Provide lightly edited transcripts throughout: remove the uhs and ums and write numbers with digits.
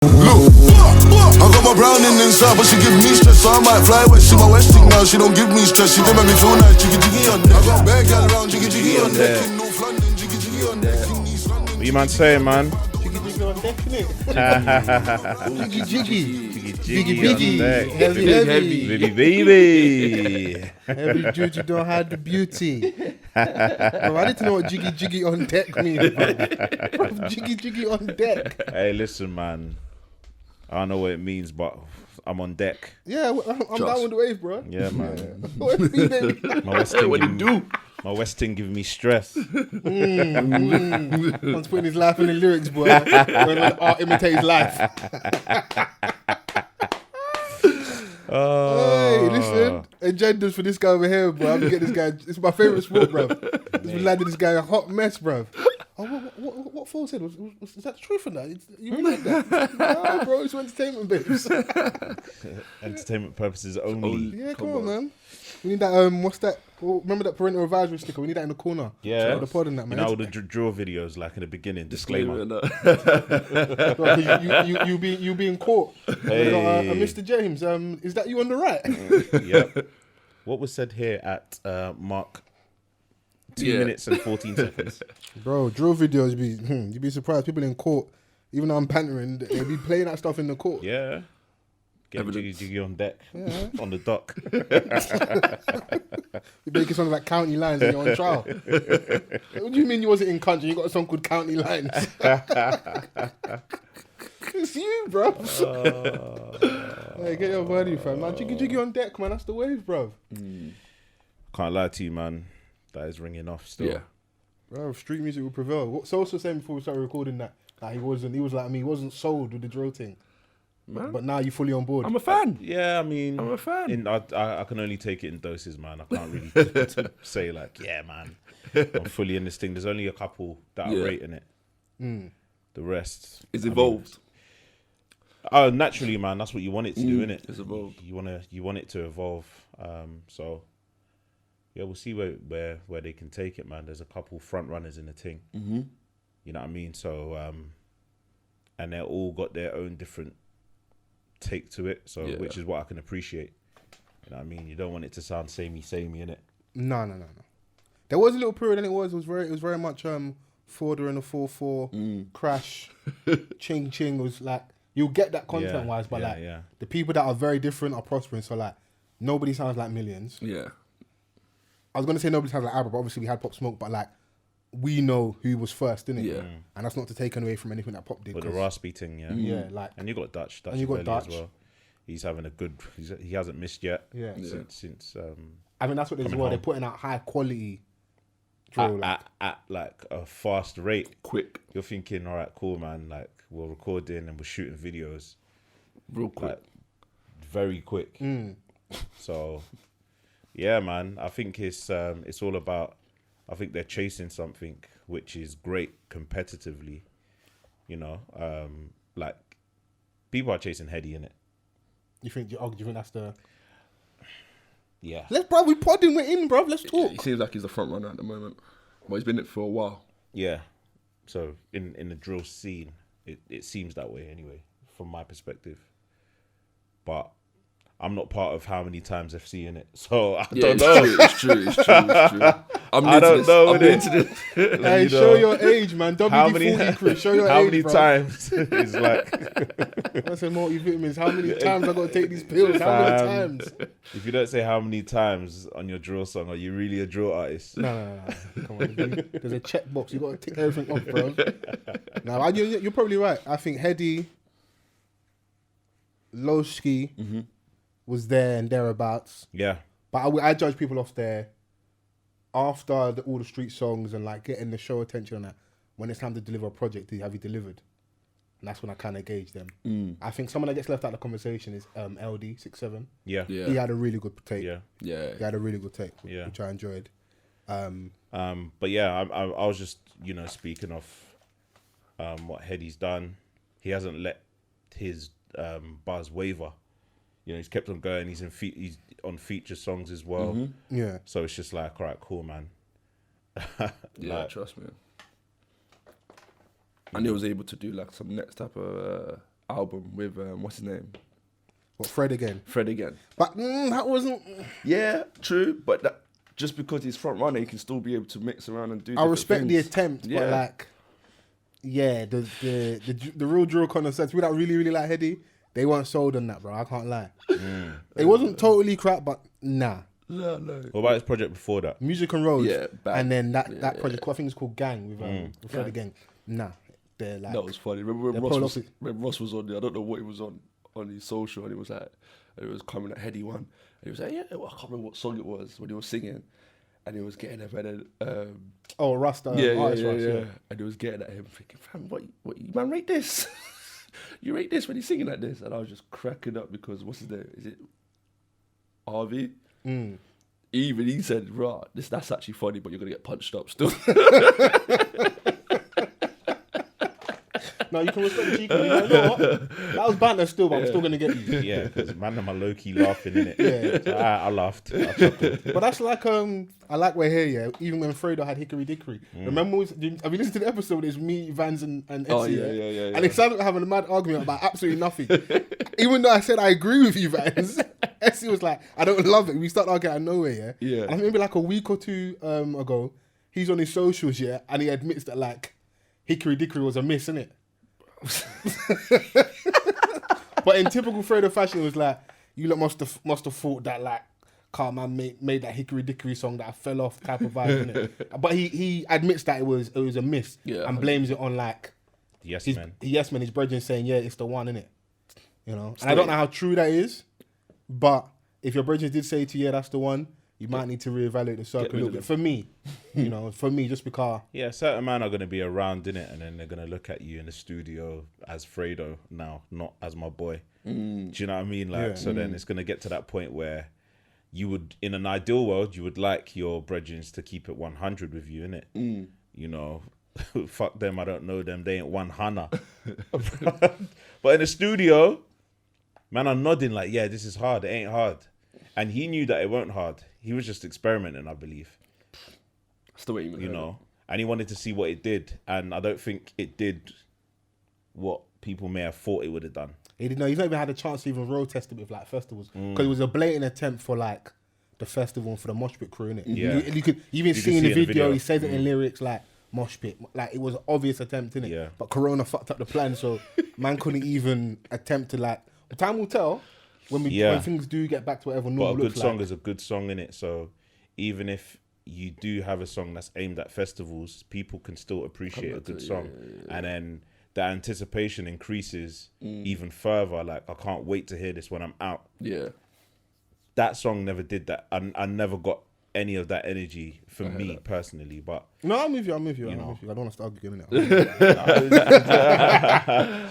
Look, I got my brown in inside, but she give me stress, so I might fly west. She my westing now, she don't give me stress. She don't make me feel nice, jiggy jiggy on deck. I got bad gal around, jiggy jiggy on deck. In North London, jiggy jiggy on deck. In East London. What you man saying, man? Jiggy jiggy on deck, innit? Jiggy jiggy. Jiggy Biggie. Heavy. Baby, baby. Every duty don't hide the beauty. Bro, I need to know what jiggy jiggy on deck means, bro. Jiggy jiggy on deck. Hey, listen, man. I don't know what it means, but I'm on deck. Yeah, I'm down with the wave, bro. Yeah, man. What do you mean? My Westing giving me stress. Man's putting his life in the lyrics, boy. When art imitates life. Hey, listen. Agendas for this guy over here, bro. I'm gonna get this guy. It's my favorite sport, bro. This landed this guy a hot mess, bro. Oh, what Fols said? Was that the truth or not? You mean like that? No, bro, it's for entertainment, babes. Entertainment purposes only. Yeah, come on, man. We need that, what's that? Oh, remember that parental advisory sticker? We need that in the corner. Yeah. The pod and that, man. You know, all the drill videos, like in the beginning, disclaimer. Bro, you being caught. Hey. Mr. James, is that you on the right? Yep. What was said here at Mark 2 minutes and 14 seconds? Bro, drill videos, you'd be surprised. People in court, even though I'm bantering, they be playing that stuff in the court. Yeah. Getting jiggy on deck, on the dock. You're making songs like County Lines and you're on trial. What do you mean you wasn't in country? You got a song called County Lines. It's you, bro. Hey, get your body, fam. Man, jiggy on deck, man. That's the wave, bro. Can't lie to you, man. That is ringing off still. Yeah. Bro, street music will prevail. What Sosa was saying before we started recording that he was like me, he wasn't sold with the drill thing. Man. But now you're fully on board. I'm a fan. Yeah, I mean, I'm a fan. I can only take it in doses, man. I can't really say like, yeah, man, I'm fully in this thing. There's only a couple that are rating it. The rest is evolved. Naturally, man. That's what you want it to do, innit? It's evolved. You want it to evolve. So yeah, we'll see where they can take it, man. There's a couple front runners in the thing. You know what I mean? So and they're all got their own different take to it, so which is what I can appreciate. You know what I mean? You don't want it to sound samey, innit? No. There was a little period, and it was very much Forder and the 4-4 Crash, Ching Ching was like you'll get that content wise, but the people that are very different are prospering. So like nobody sounds like Millions. Yeah, I was gonna say nobody sounds like Abba, but obviously we had Pop Smoke, but like we know who was first, didn't it? Yeah. And that's not to take away from anything that Pop did. But the raspy thing, yeah, like, and you got Dutch and you got Dutch as well. He's having a good. He hasn't missed yet. Yeah. Since. I mean, that's what they do. They're putting out high quality drill at like a fast rate, quick. You're thinking, all right, cool, man. Like we're recording and we're shooting videos, real quick, like, very quick. So, yeah, man. I think it's all about. I think they're chasing something which is great competitively, you know. Like people are chasing Headie in it. You think that's the? Yeah. Let's, bro. We podding. We're in, bro. Let's talk. He seems like he's the front runner at the moment. Well, he's been in it for a while. Yeah. So in the drill scene, it seems that way anyway, from my perspective. But I'm not part of how many times I've seen it, so I don't know. It's true. I don't know. I'm into this. Hey, show your age, man. WD-40 crew. Show your age, how many bro. times is like? I say multivitamins. How many times I got to take these pills? How many times? If you don't say how many times on your drill song, are you really a drill artist? No. Come on, there's a checkbox. You got to tick everything off, bro. No, you're probably right. I think Headie, Lowski. Was there and thereabouts. Yeah. But I judge people off there after all the street songs and like getting the show attention and that. When it's time to deliver a project, have you delivered? And that's when I kind of gauge them. I think someone that gets left out of the conversation is LD 6'7". Yeah. He had a really good take. Yeah. He had a really good take, which I enjoyed. But yeah, I was just, speaking of what Headie's done. He hasn't let his buzz waver. He's kept on going. He's on feature songs as well. Yeah. So it's just like, all right, cool, man. Trust me. And he was able to do like some next type of album with what's his name? What, Fred again? Fred again. But that wasn't. Yeah, true. But that, just because he's front runner, he can still be able to mix around and do. I respect the things. attempt, but like, yeah, the real drill connoisseurs, we that really like Headie, they weren't sold on that, bro. I can't lie. It wasn't totally crap, but nah. No. What about his project before that? Music and Roads. Yeah, and then that project, I think it's called Gang with Fred again. Nah, they're like. That was funny. Remember when Ross was on there? I don't know what he was on his social, and it was like, it was coming at Headie One. And he was like, I can't remember what song it was when he was singing, and he was getting at Rasta. Yeah. And he was getting at him, thinking, fam, what you man rate this? You rate this when he's singing like this? And I was just cracking up because what's his name? Is it RV? Even he said, right, that's actually funny, but you're gonna get punched up still. No, you can respect the cheeky. You know what? That was banter still, but I'm still gonna get you. Yeah, because man, am I low key laughing in it? Yeah, so I laughed. I chuckled. But that's like I like we're here. Yeah, even when Fredo had Hickory Dickory. Remember, have you listened to the episode? It's me, Vans, and Etsy. Oh yeah. And they started having a mad argument about absolutely nothing. Even though I said I agree with you, Vans, Etsy was like, I don't love it. We started arguing out of nowhere. Yeah. And I think maybe like a week or two ago, he's on his socials, and he admits that like Hickory Dickory was a miss, innit? But in typical Fredo fashion, it was like, you lot must have thought that like Carman made that Hickory Dickory song that I fell off type of vibe, innit? But he admits that it was a miss, and blames it on like Yes Man. His brethren saying, yeah, it's the one, innit? You know, and I don't know how true that is, but if your brethren did say to you, yeah, that's the one, you might need to reevaluate the circle a little bit. For me, just because. Yeah, certain men are going to be around, innit? And then they're going to look at you in the studio as Fredo now, not as my boy. Do you know what I mean? Like, so then it's going to get to that point where you would, in an ideal world, you would like your brethren to keep it 100 with you, innit? You know, fuck them, I don't know them, they ain't 100. But in the studio, man, I'm nodding like, yeah, this is hard, it ain't hard. And he knew that it weren't hard. He was just experimenting, I believe. That's the way you know. And he wanted to see what it did. And I don't think it did what people may have thought it would have done. He didn't know. He's not even had a chance to even road test it with like festivals. Because it was a blatant attempt for like the festival and for the mosh pit crew, innit? Yeah. You could even see in the video, he says it in lyrics like mosh pit. Like it was an obvious attempt, innit? Yeah. But Corona fucked up the plan, so man couldn't even attempt to like. The time will tell. When things do get back to whatever normal looks like. But a good song is a good song, innit? So even if you do have a song that's aimed at festivals, people can still appreciate a good song. Yeah. And then the anticipation increases even further. Like, I can't wait to hear this when I'm out. Yeah. That song never did that. I never got any of that energy for me personally, but no, I'm with you. I don't want to start arguing it.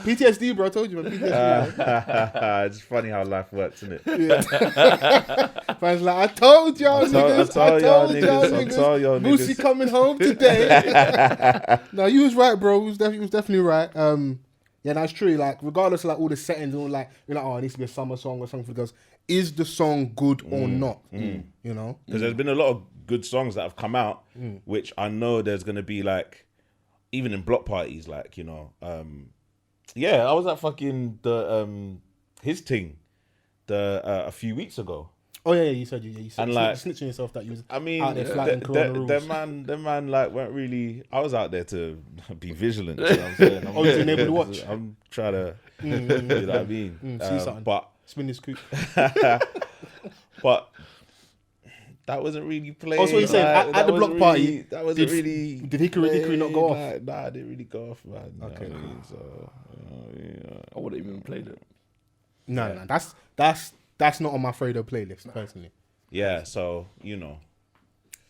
PTSD, bro. I told you, man. PTSD. It's funny how life works, isn't it? Yeah. Fans like, I told y'all niggas. I told y'all niggas. Boosie coming home today. No, you was right, bro. You was definitely right. Yeah, that's true. Like, regardless of like all the settings and all, like, you're like, oh, it needs to be a summer song or something for the girls. Is the song good or not? You know, because there's been a lot of good songs that have come out, which I know there's gonna be like, even in block parties, like, you know, yeah, I was at fucking the his thing, a few weeks ago. Oh yeah, you said you said and like snitching yourself that you was. I mean, out there flagging Corona rules. Them man like weren't really. I was out there to be vigilant. You know what I'm saying? Oh, you able to watch? I'm trying to. You know what I mean? See something. But spin this coupe. But that wasn't really played. Also, you saying at the block party, that wasn't really. Did Hickory not go off? Nah, I didn't really go off, man. Okay. You know what I mean? So, I wouldn't even played it. No, that's not on my Fredo playlist personally. Yeah, so you know.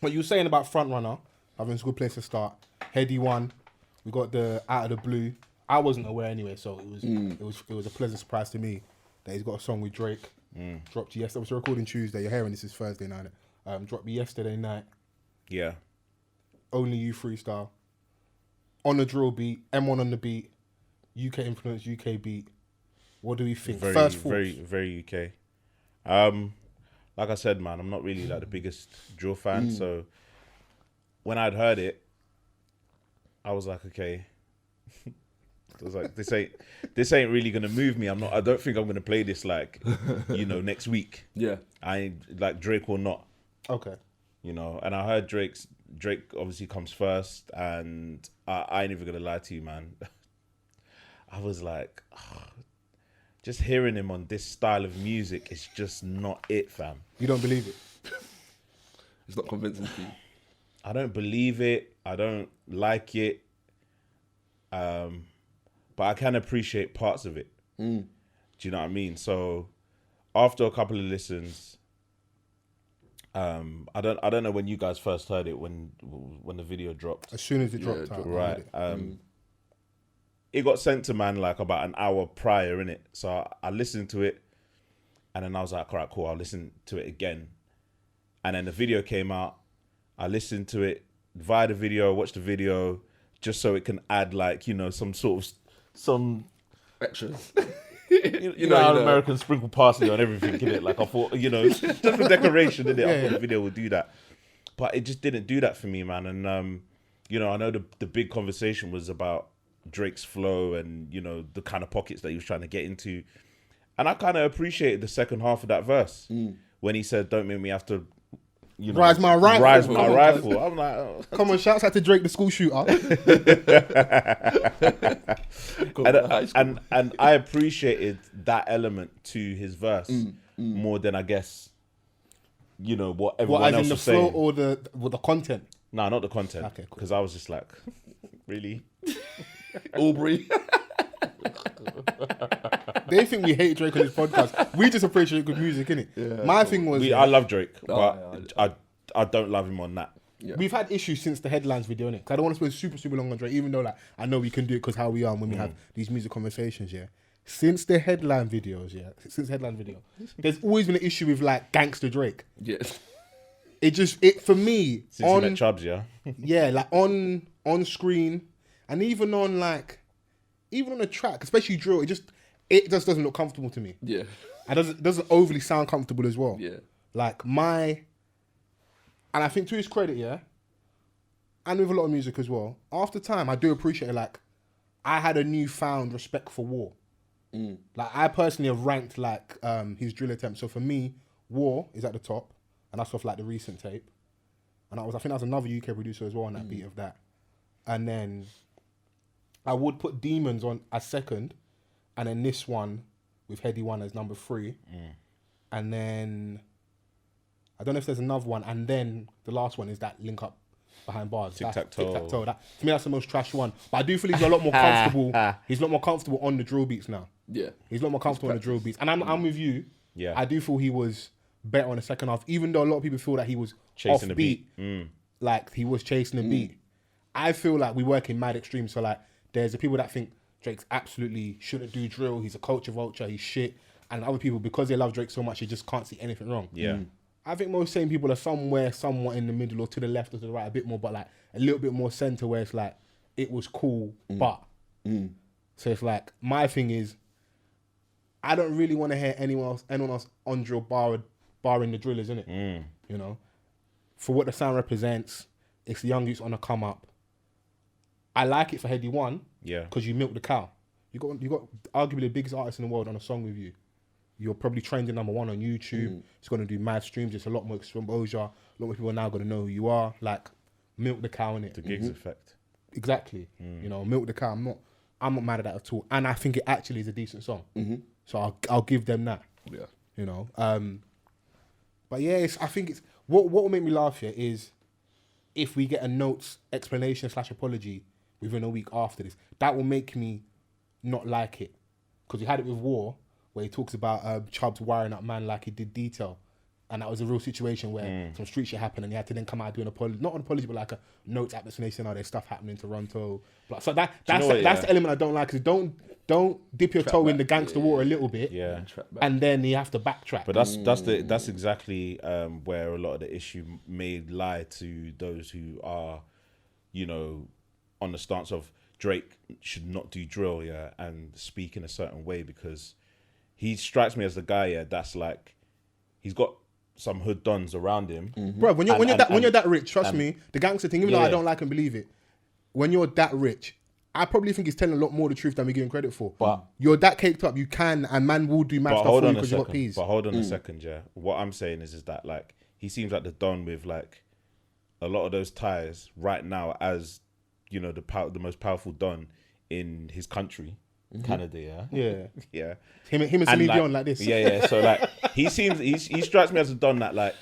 What you were saying about Frontrunner, I think it's a good place to start. Headie One, we got the Out of the Blue. I wasn't aware anyway, so it was a pleasant surprise to me that he's got a song with Drake. Dropped yesterday. We're recording Tuesday. You're hearing this is Thursday night. Dropped yesterday night. Yeah. Only You freestyle. On the drill beat. M1 on the beat. UK influence, UK beat. What do we think? Very, First thoughts. very UK. Like I said, man, I'm not really like the biggest drill fan. So when I'd heard it, I was like, okay, I was like, this ain't really gonna move me. I don't think I'm gonna play this like, next week. Yeah. I ain't like Drake or not. Okay. And I heard Drake obviously comes first, and I ain't even gonna lie to you, man. I was like, just hearing him on this style of music is just not it, fam. You don't believe it? It's not convincing to you. I don't believe it. I don't like it. But I can appreciate parts of it. Do you know what I mean? So after a couple of listens, I don't know when you guys first heard it, when the video dropped. As soon as it dropped out. Right. It got sent to man like about an hour prior, innit? So I listened to it, and then I was like, all right, cool, I'll listen to it again. And then the video came out. I listened to it via the video, watched the video, just so it can add like, some Extras. you know how Americans sprinkle parsley on everything, innit? Like I thought, just for decoration, innit? I thought the video would do that. But it just didn't do that for me, man. And I know the big conversation was about Drake's flow and, the kind of pockets that he was trying to get into. And I kind of appreciated the second half of that verse when he said, "Don't make me have to, rise my rifle." I'm like, oh. Come on, shouts out to Drake, the school shooter. and I appreciated that element to his verse more than I guess, what everyone else was saying. What, as in the flow or the content? No, not the content. Okay, cool. Because I was just like, really? Aubrey. They think we hate Drake on this podcast. We just appreciate good music, innit? Yeah, my thing was... I love Drake, but I don't love him on that. Yeah. We've had issues since the Headlines video, innit? Because I don't want to spend super, super long on Drake, even though like I know we can do it because how we are when we have these music conversations, yeah? Since the Headline videos, there's always been an issue with like gangster Drake. Yes. It for me... Since you met Chubbs, yeah? Yeah, like on screen and even on a track, especially drill, it just doesn't look comfortable to me. Yeah. And it doesn't overly sound comfortable as well. Yeah. Like and I think to his credit, yeah, and with a lot of music as well, after time, I do appreciate it. Like, I had a newfound respect for War. Like, I personally have ranked like his drill attempts. So for me, War is at the top, and that's off like the recent tape. And I think that was another UK producer as well on that beat of that. And then I would put Demons on as second, and then this one with Headie One as number 3. And then I don't know if there's another one, and then the last one is that link up behind bars. Tic-tac-toe. Tic-tac-toe. To me, that's the most trash one. But I do feel he's a lot more comfortable. He's a lot more comfortable on the drill beats now. Yeah. He's a lot more comfortable on the drill beats. And I'm with you. Yeah. I do feel he was better on the second half, even though a lot of people feel that he was chasing off the beat. Like he was chasing the beat. I feel like we work in mad extremes. So like there's the people that think Drake's absolutely shouldn't do drill. He's a culture vulture. He's shit. And other people, because they love Drake so much, they just can't see anything wrong. Yeah. I think most same people are somewhat in the middle or to the left or to the right a bit more, but like a little bit more center where it's like, it was cool, but. So it's like, my thing is, I don't really want to hear anyone else on drill barring the drillers, innit? For what the sound represents, it's the young youths on the come up. I like it for Headie One. Yeah. Because you milk the cow. You got arguably the biggest artist in the world on a song with you. You're probably trending number 1 on YouTube. It's going to do mad streams. It's a lot more exposure. A lot more people are now going to know who you are. Like, milk the cow, innit? The gigs effect. Exactly. Milk the cow. I'm not mad at that at all. And I think it actually is a decent song. So I'll give them that. Yeah. But yeah, I think it's... What will make me laugh here is if we get a notes explanation / apology within a week after this. That will make me not like it. Because we had it with War, where he talks about Chubbs wiring up man like he did Detail. And that was a real situation where some street shit happened and he had to then come out and do an apology. Not an apology, but like a notes explanation. There's stuff happening in Toronto. So that's the element I don't like. Because don't dip your toe in the gangster water a little bit. Yeah. And then you have to backtrack. But that's exactly where a lot of the issue may lie to those who are, on the stance of Drake should not do drill, and speak in a certain way, because he strikes me as the guy, that's like, he's got some hood dons around him. Bro, when you're that rich, trust me, the gangster thing, even though I don't like and believe it, when you're that rich, I probably think he's telling a lot more the truth than we're giving credit for. But you're that caked up, you can, and man will do mad stuff for you because you got peas. But hold on a second, yeah. What I'm saying is that like he seems like the Don with like a lot of those ties right now, as you know, the most powerful Don in his country, Canada. Yeah, yeah. Him and Celine Dion like this. Yeah. So like he strikes me as a Don that like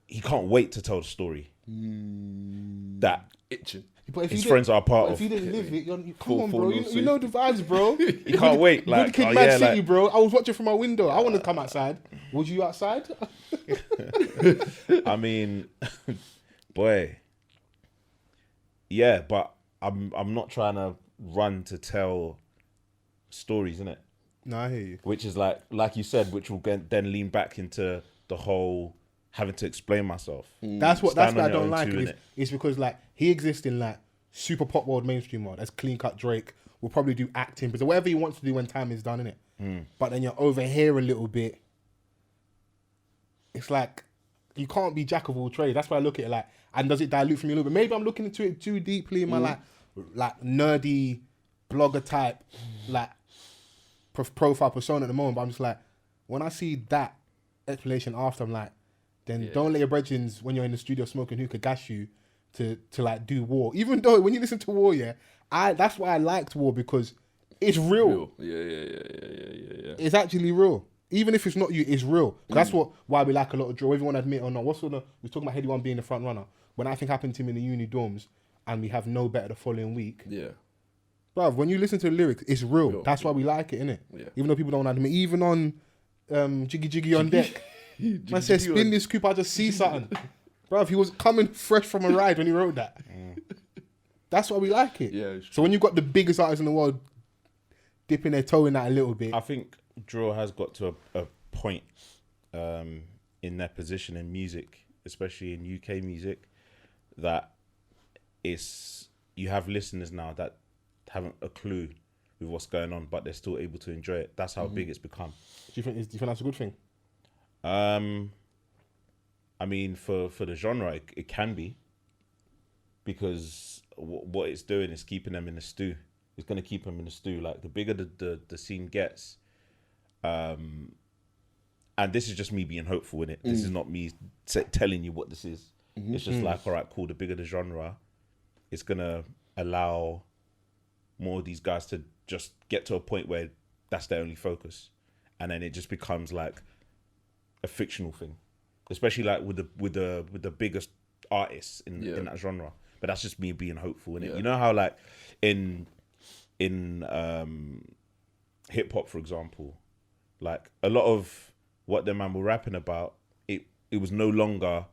he can't wait to tell the story. That Itching. But if his friends are a part of. If you didn't live it, come on, bro. You know the vibes, bro. You can't wait. Like, Good Kid, Mad City, bro. I was watching from my window. I want to come outside. Was you outside? I mean, boy. Yeah, but I'm not trying to run to tell stories, innit? No, I hear you. Which is like you said, which will then lean back into the whole having to explain myself. That's what I don't like. It's because like he exists in like super pop world, mainstream world. As clean cut Drake will probably do acting, but whatever he wants to do when time is done, innit? But then you're over here a little bit. It's like you can't be jack of all trades. That's why I look at it like, and does it dilute from you a little bit? Maybe I'm looking into it too deeply in my like nerdy blogger type like profile persona at the moment. But I'm just like, when I see that explanation after, I'm like, then don't let your brethren, when you're in the studio smoking hookah, gas you to like do war. Even though when you listen to war, that's why I liked war, because it's real. Yeah. It's actually real. Even if it's not you, it's real. That's why we like a lot of draw. Everyone admit it or not. We're talking about Headie One being the front runner. When I think happened to him in the uni dorms and we have no better the following week. Yeah. Bruv, when you listen to the lyrics, it's real. That's why we like it, innit? Yeah. Even though people don't admit. Even on Jiggy Jiggy on deck. Man said, spin this coupe, I just see something. Bruv, he was coming fresh from a ride when he wrote that. That's why we like it. Yeah. So when you got the biggest artists in the world dipping their toe in that a little bit. I think drill has got to a point in their position in music, especially in UK music, that you have listeners now that haven't a clue with what's going on, but they're still able to enjoy it. That's how big it's become. Do you think that's a good thing? I mean, for the genre, it can be, because what it's doing is keeping them in the stew. It's going to keep them in the stew. Like, the bigger the scene gets, and this is just me being hopeful in it. This is not me telling you what this is. It's just like, all right, cool. The bigger the genre, it's going to allow more of these guys to just get to a point where that's their only focus. And then it just becomes like a fictional thing, especially like with the biggest artists in that genre. But that's just me being hopeful, innit? You know how like in hip hop, for example, like a lot of what the man were rapping about, it was no longer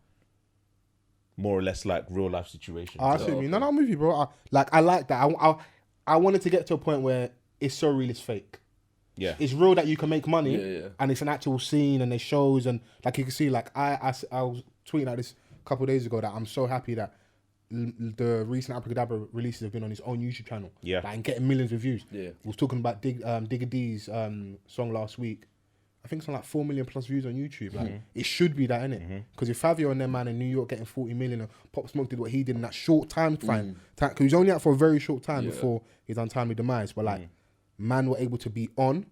more or less like real life situations. I see me. No, I'm with you, bro. I like that. I wanted to get to a point where it's so real it's fake. Yeah, it's real that you can make money, and it's an actual scene, and there's shows, and like you can see, like I was tweeting at this a couple of days ago that I'm so happy that the recent Abracadabra releases have been on his own YouTube channel. Yeah, like, and getting millions of views. Yeah, we was talking about Digga D's song last week. I think it's on like 4 million plus views on YouTube. Like it should be that, innit? Because if Fabio and them man in New York getting 40 million, and Pop Smoke did what he did in that short time frame, because he was only out for a very short time before his untimely demise. But like, man were able to be on.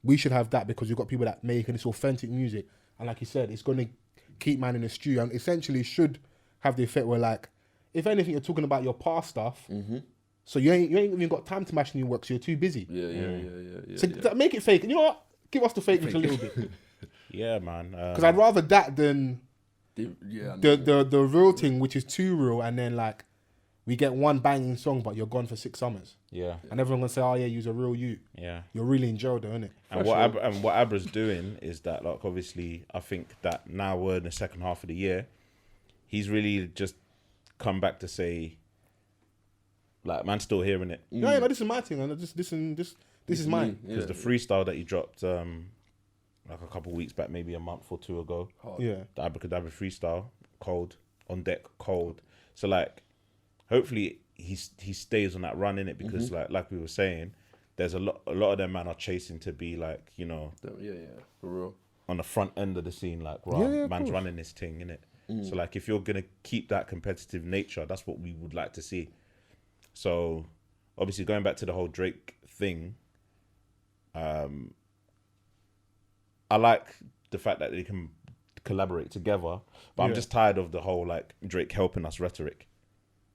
We should have that, because we've got people that make this authentic music, and like you said, it's going to keep man in the stew, and essentially should have the effect where, like, if anything, you're talking about your past stuff, so you ain't even got time to mash new work, so you're too busy. Yeah. So make it fake. You know what? Give us the fake a little bit. Yeah, man. Because I'd rather that than the real thing, which is too real, and then like we get one banging song, but you're gone for 6 summers. Yeah. And everyone gonna say, "Oh yeah, you're a real you." Yeah. You're really in jail, though, innit? And what Abra's doing is that, like, obviously, I think that now we're in the second half of the year, he's really just come back to say, like, man's still hearing it. Yeah, but this is my thing, and this is mine. Because the freestyle that he dropped, like a couple of weeks back, maybe a month or two ago, the Abracadabra freestyle, cold on deck, cold. So like, hopefully he stays on that run in it, because like we were saying, there's a lot of them man are chasing to be like, you know, for real, on the front end of the scene, like, man's running this thing, innit? So like, if you're gonna keep that competitive nature, that's what we would like to see. So obviously going back to the whole Drake thing, I like the fact that they can collaborate together, but I'm just tired of the whole like Drake helping us rhetoric.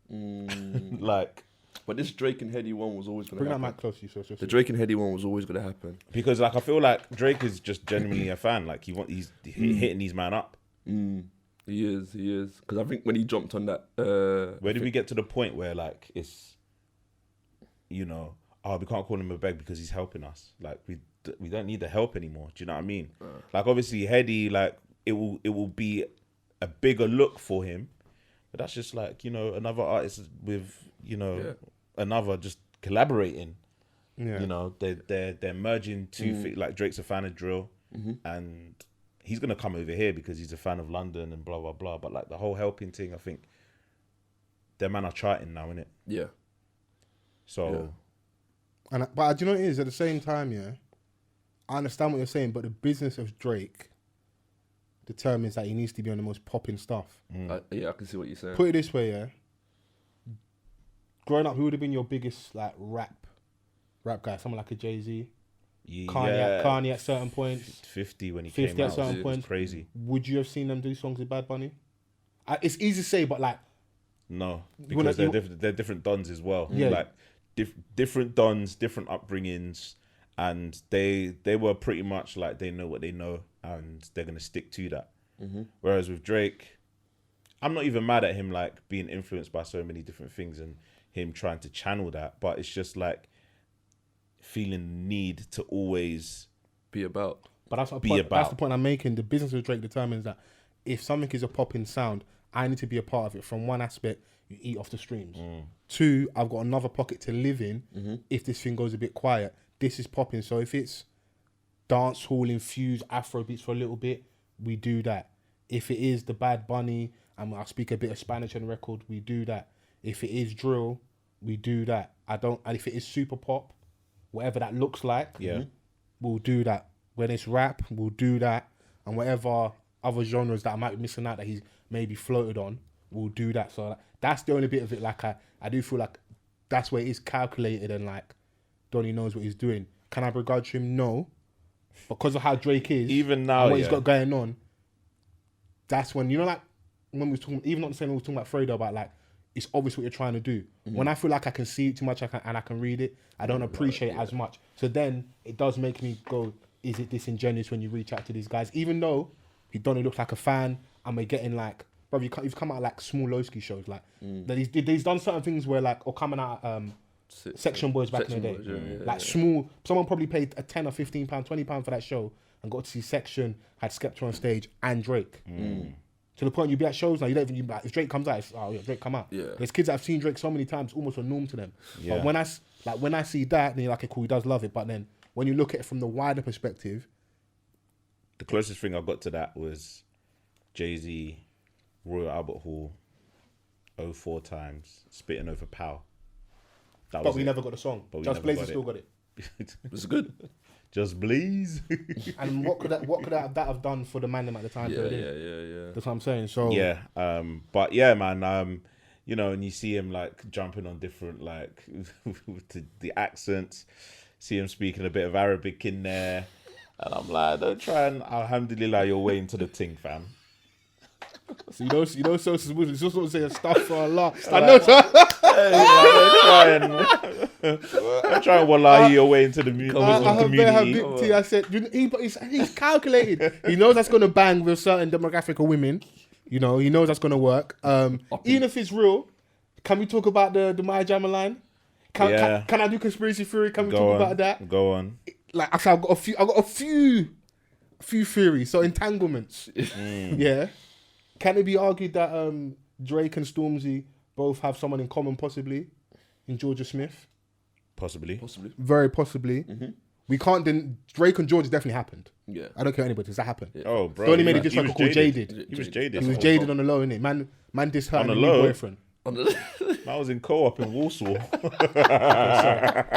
Like, but this Drake and Headie one was always going to Bring happen. that mic close to you, so The Drake and Headie one was always going to happen. because like I feel like Drake is just genuinely a fan. Like he's hitting these man up. He is. Because I think when he jumped on that, Where did we get to the point where like it's, you know, oh, we can't call him a beg because he's helping us. Like we don't need the help anymore. Do you know what I mean? Like obviously Headie, like it will be a bigger look for him, but that's just like, you know, another artist with, you know, another just collaborating. Yeah. You know, they're merging two like Drake's a fan of drill, and he's gonna come over here because he's a fan of London and blah blah blah. But like the whole helping thing, I think their man are charting now, innit? yeah. So But do you know what it is? At the same time, yeah, I understand what you're saying, but the business of Drake determines that he needs to be on the most popping stuff. I can see what you're saying. Put it this way, yeah. Growing up, who would have been your biggest like rap guy? Someone like a Jay-Z, Kanye at certain points. 50 when he 50 came at out, certain it was points. crazy. Would you have seen them do songs with Bad Bunny? It's easy to say, but like, No, because they're different dons as well. Yeah. Like different dons, different upbringings, and they were pretty much like they know what they know and they're gonna stick to that. Whereas with Drake, I'm not even mad at him like being influenced by so many different things and him trying to channel that, but it's just like feeling the need to always Be about. but that's the point I'm making. The business of Drake determines that if something is a popping sound, I need to be a part of it. From one aspect, you eat off the streams. Two, I've got another pocket to live in. If this thing goes a bit quiet, this is popping. So if it's dance hall infused Afro beats for a little bit, we do that. If it is the Bad Bunny and I speak a bit of Spanish on the record, we do that. If it is drill, we do that. And if it is super pop, whatever that looks like, we'll do that. When it's rap, we'll do that. And whatever other genres that I might be missing out that he's maybe floated on, we'll do that. So that's the only bit of it. Like I do feel like that's where it is calculated and like Donnie knows what he's doing. Can I begrudge him? No. Because of how Drake is, even now, and what he's got going on, that's when, you know, like when we was talking, even not the same when we was talking about Fredo about like, it's obvious what you're trying to do. When I feel like I can see it too much and I can read it, I don't appreciate it as much. So then it does make me go, is it disingenuous when you reach out to these guys? Even though he Donnie looks like a fan and we're getting like, bro, you've come out like small Lowski shows. Like that he's done certain things where like, or coming out Section Boys back in the day. Small, someone probably paid a £10 or £15, £20 for that show and got to see Section, had Skepta on stage and Drake. To the point you be at shows now, you don't even, like, if Drake comes out, it's, oh yeah, Drake come out. Yeah. There's kids that have seen Drake so many times, almost a norm to them. Yeah. But when I see that, then you're like, okay, cool, he does love it. But then when you look at it from the wider perspective, the closest thing I got to that was Jay-Z, Royal Albert Hall, 04 times, spitting over Pow. But we never got the song. Just Blaze still got it. It was good. Just Blaze. And what could that have done for the man at the time? Yeah. That's what I'm saying. So yeah, but yeah, man, you know, and you see him like jumping on different like the accents, see him speaking a bit of Arabic in there, and I'm like, don't try and alhamdulillah your way into the ting, fam. So you know, Sosa's Muslim. He's just not saying stuff for Allah. I know. I'm trying wallahi your way into the community. I said he's calculated. He knows that's gonna bang with a certain demographic of women. You know, he knows that's gonna work. Even if it's real, can we talk about the Maya Jama line? Can I do conspiracy theory? Can we talk about that? Go on. Like I said, I've got a few theories. So entanglements. Yeah. Can it be argued that Drake and Stormzy both have someone in common, possibly, in Georgia Smith? Possibly. Very possibly. We can't. Drake and Georgia definitely happened. Yeah. I don't care anybody. Does that happen? Yeah. Oh, bro. He only made a diss record called Jaded. He was jaded. He was jaded on the low, innit? Man dissed her On and the her new low? boyfriend. I was in co-op in Warsaw.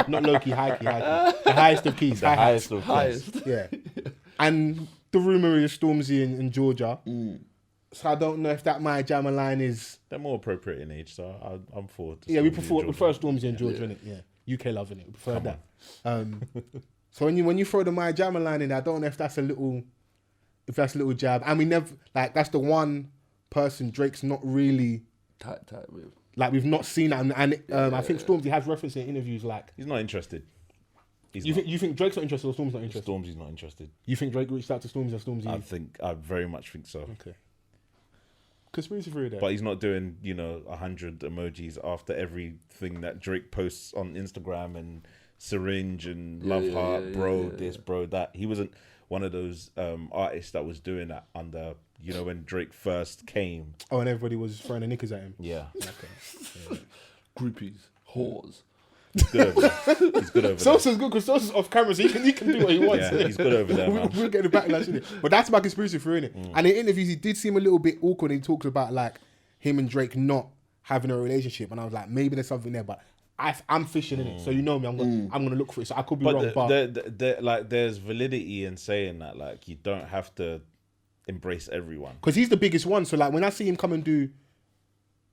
Not low-key, high-key. The highest of keys. The highest of Highest. Yeah. And the rumour is Stormzy in Georgia. So I don't know if that My Jammer line is... They're more appropriate in age, so I'm forward. Yeah, we prefer Stormzy in Georgia, innit? Yeah. UK loving it. We prefer that. So when you throw the My Jammer line in there, I don't know if that's a little jab. And we never like that's the one person Drake's not really tight with. Like we've not seen that, and I think Stormzy has referenced in interviews like he's not interested. You think Drake's not interested or Stormzy's not interested? Stormzy's not interested. You think Drake reached out to Stormzy or Stormzy? I very much think so. Okay. Conspiracy theory there. But he's not doing 100 emojis after everything that Drake posts on Instagram and syringe and love heart, bro, this, bro, that. He wasn't one of those artists that was doing that under, when Drake first came. Oh, and everybody was throwing the knickers at him. Yeah. Okay. Groupies, whores. He's good over there. He's good over there. Sosa's good because Sosa's off camera, so he can do what he wants. Yeah, he's good over there, man. We'll get the backlash in it. But that's my conspiracy theory, innit? And in interviews, he did seem a little bit awkward. He talks about like him and Drake not having a relationship, and I was like, maybe there's something there, but I'm fishing in it. So you know me, I'm gonna look for it. So I could be wrong, but like there's validity in saying that. Like you don't have to embrace everyone because he's the biggest one. So like when I see him come and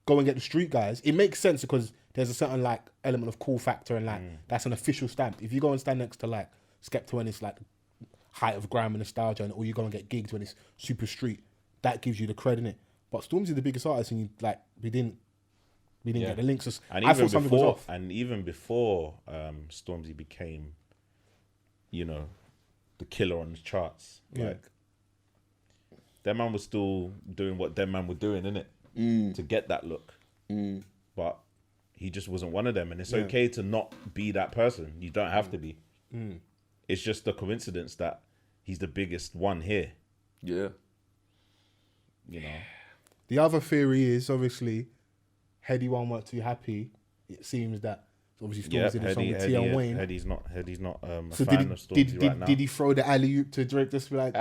go and get the street guys, it makes sense because there's a certain like element of cool factor and like that's an official stamp. If you go and stand next to like Skepta when it's like height of grime and nostalgia, or you go and get gigs when it's super street, that gives you the credit in it. But Stormzy's the biggest artist, and we didn't get the links. And I thought something was off. And even before Stormzy became, the killer on the charts, like that man was still doing what them man were doing, innit? To get that look. But he just wasn't one of them, and it's okay to not be that person. You don't have to be. It's just a coincidence that he's the biggest one here. Yeah. The other theory is obviously Headie One weren't too happy. It seems that obviously Stormzy did a song with Tia and Wayne. Headie's not a So fan of Stormzy right now. Did he throw the alley-oop to Drake just be like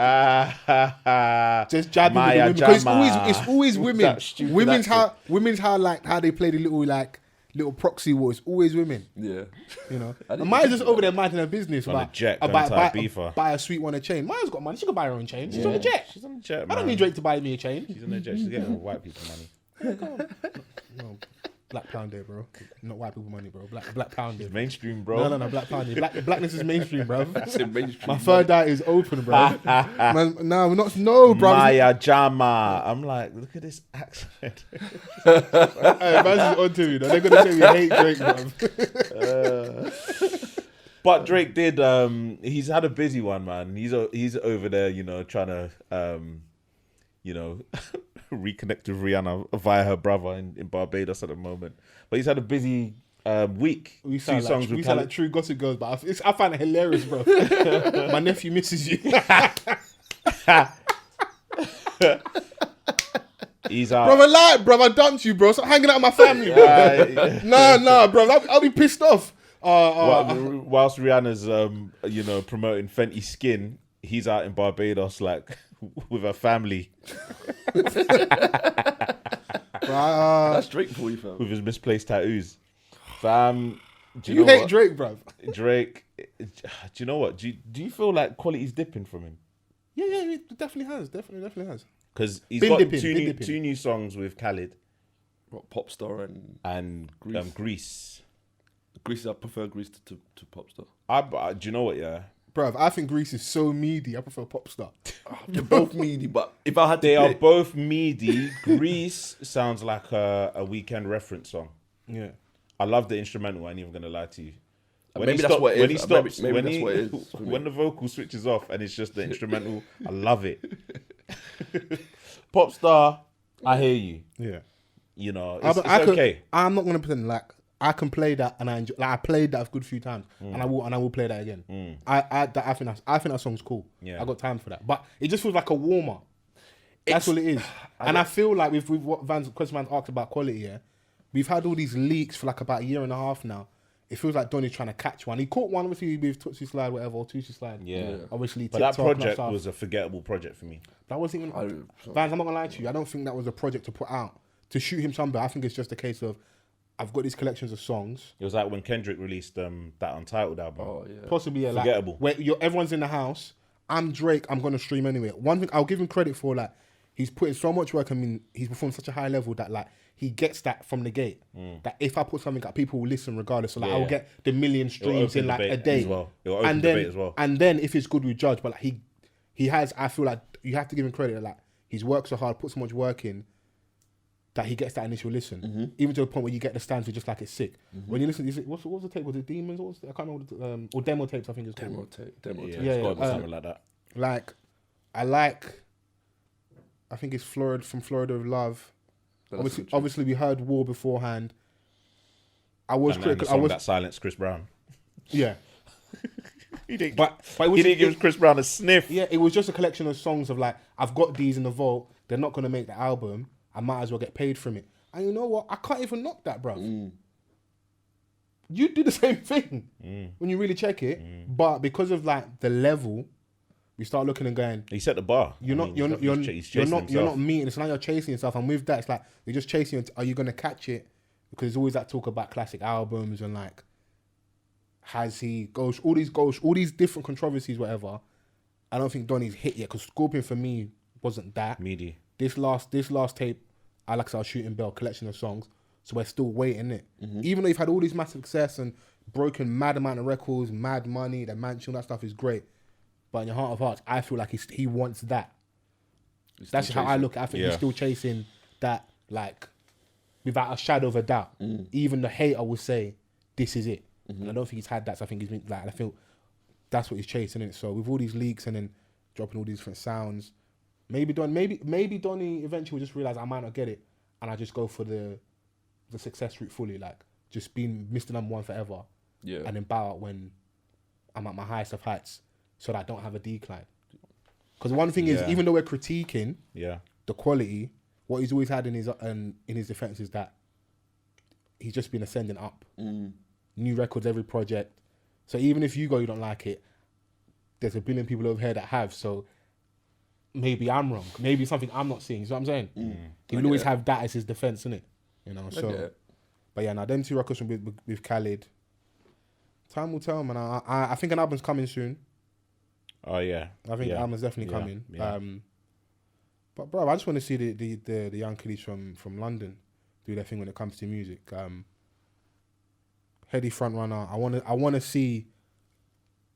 just jabbing with the women? Because it's always women. Women's how they play the little proxy war. It's always women. Yeah. And Maya's just over there minding her business. On a jet, buy a sweet one a chain. Maya's got money. She can buy her own chain. She's on a jet. She's on a jet, man. I don't need Drake to buy me a chain. She's on a jet. She's getting white people money. No, Black Pound Day, bro. Not white people money, bro. Black Pound Day. It's mainstream, bro. No, Black Pound Day. Blackness is mainstream, bro. That's it, mainstream. My third eye is open, bro. Man, no, we're not. No, bro. Maya Jama. I'm like, look at this accent. Hey, man's is on to me, though. They're gonna say we hate Drake, bro. But Drake did. He's had a busy one, man. He's over there, trying to, reconnect with Rihanna via her brother in Barbados at the moment. But he's had a busy week. We sound like true gossip girls, but I find it hilarious, bro. My nephew misses you. He's out. Bro, I dumped you, bro. Stop hanging out with my family, bro. Nah, bro. I'll be pissed off. Whilst Rihanna's, promoting Fenty Skin, he's out in Barbados, like, with her family. That's Drake for you, fam. With his misplaced tattoos. Fam, you hate what? Drake, bro. Drake, do you know what? Do you feel like quality's dipping from him? Yeah, it definitely has. Definitely has. Because he's got two new songs with Khaled. What, Popstar and Grease. Grease. I prefer Grease to Popstar. Do you know what, yeah? Bruv, I think Grease is so meaty. I prefer Popstar. They're both meaty, but if I had to They are both meaty. Grease sounds like a Weekend reference song. Yeah. I love the instrumental, I ain't even going to lie to you. Maybe that's what it is. When the vocal switches off and it's just the instrumental, I love it. Popstar, I hear you. Yeah. It's okay. I'm not going to pretend like I can play that and I enjoy. Like I played that a good few times, and I will play that again. I think that song's cool. Yeah. I got time for that, but it just feels like a warmer. That's all it is. I feel like with what Vans asked about quality, yeah, we've had all these leaks for like about a year and a half now. It feels like Donny's trying to catch one. He caught one obviously with Tootsie Slide, whatever, or Tootsie Slide. Yeah. Obviously, but TikTok, that project was a forgettable project for me. That wasn't even Vans. I'm not gonna lie to you. I don't think that was a project to put out to shoot him somewhere. I think it's just a case of I've got these collections of songs. It was like when Kendrick released that Untitled album. Oh yeah, possibly yeah. Forgettable. Like, where everyone's in the house. I'm Drake. I'm gonna stream anyway. One thing I'll give him credit for, like he's put in so much work. I mean, he's performed such a high level that like he gets that from the gate. That if I put something up, people will listen regardless. So like I will Yeah. get the million streams in like a day. As well. It'll open And then debate as well. and then if it's good, we judge. But like he has. I feel like you have to give him credit. Like he's worked so hard, put so much work in, that he gets that initial listen. Even to the point where you get the stands, you're just like it's sick. When you listen, what was the tape? Was it Demons? What was it? I can't remember. Or demo tapes, I think it's called. Demo tape. Yeah, it's got to be something like that. Like, I think it's from Florida of Love. Obviously, we heard War beforehand. I was critical. I was that silenced Chris Brown. Yeah. He didn't. But it was, he didn't give Chris Brown a sniff. Yeah, it was just a collection of songs of like, I've got these in the vault. They're not gonna make the album. I might as well get paid from it. And you know what? I can't even knock that, bro. You do the same thing when you really check it, but because of like the level, we start looking and going. He set the bar. You're not meeting. So now you're chasing yourself, and with that, it's like you're just chasing. Are you gonna catch it? Because there's always that talk about classic albums and like, has he all these different controversies, whatever. I don't think Donny's hit yet because Scorpion for me wasn't that. Meaty. This last tape, I like our Shooting Bell collection of songs. So we're still waiting it. Even though you've had all this massive success and broken mad amount of records, mad money, the mansion, that stuff is great. But in your heart of hearts, I feel like he wants that. That's how I look at it. I think he's still chasing that, like, without a shadow of a doubt. Even the hater will say, this is it. And I don't think he's had that. So I think he's been, like, I feel that's what he's chasing, innit? So with all these leaks and then dropping all these different sounds, maybe Donny eventually will just realize I might not get it. And I just go for the success route fully, like just being Mr. Number One forever. Yeah. And then bow out when I'm at my highest of heights so that I don't have a decline. Because one thing is, even though we're critiquing the quality, what he's always had in his defense is that he's just been ascending up. New records every project. So even if you don't like it, there's a billion people over here that have. So maybe I'm wrong. Maybe something I'm not seeing. You know what I'm saying? He will always have that as his defense, innit? You know, so. But yeah, now them two records with Khaled. Time will tell, man. I think an album's coming soon. Oh yeah, I think the album's definitely coming. Yeah. But bro, I just want to see the young kiddies from London do their thing when it comes to music. Headie front runner. I want to see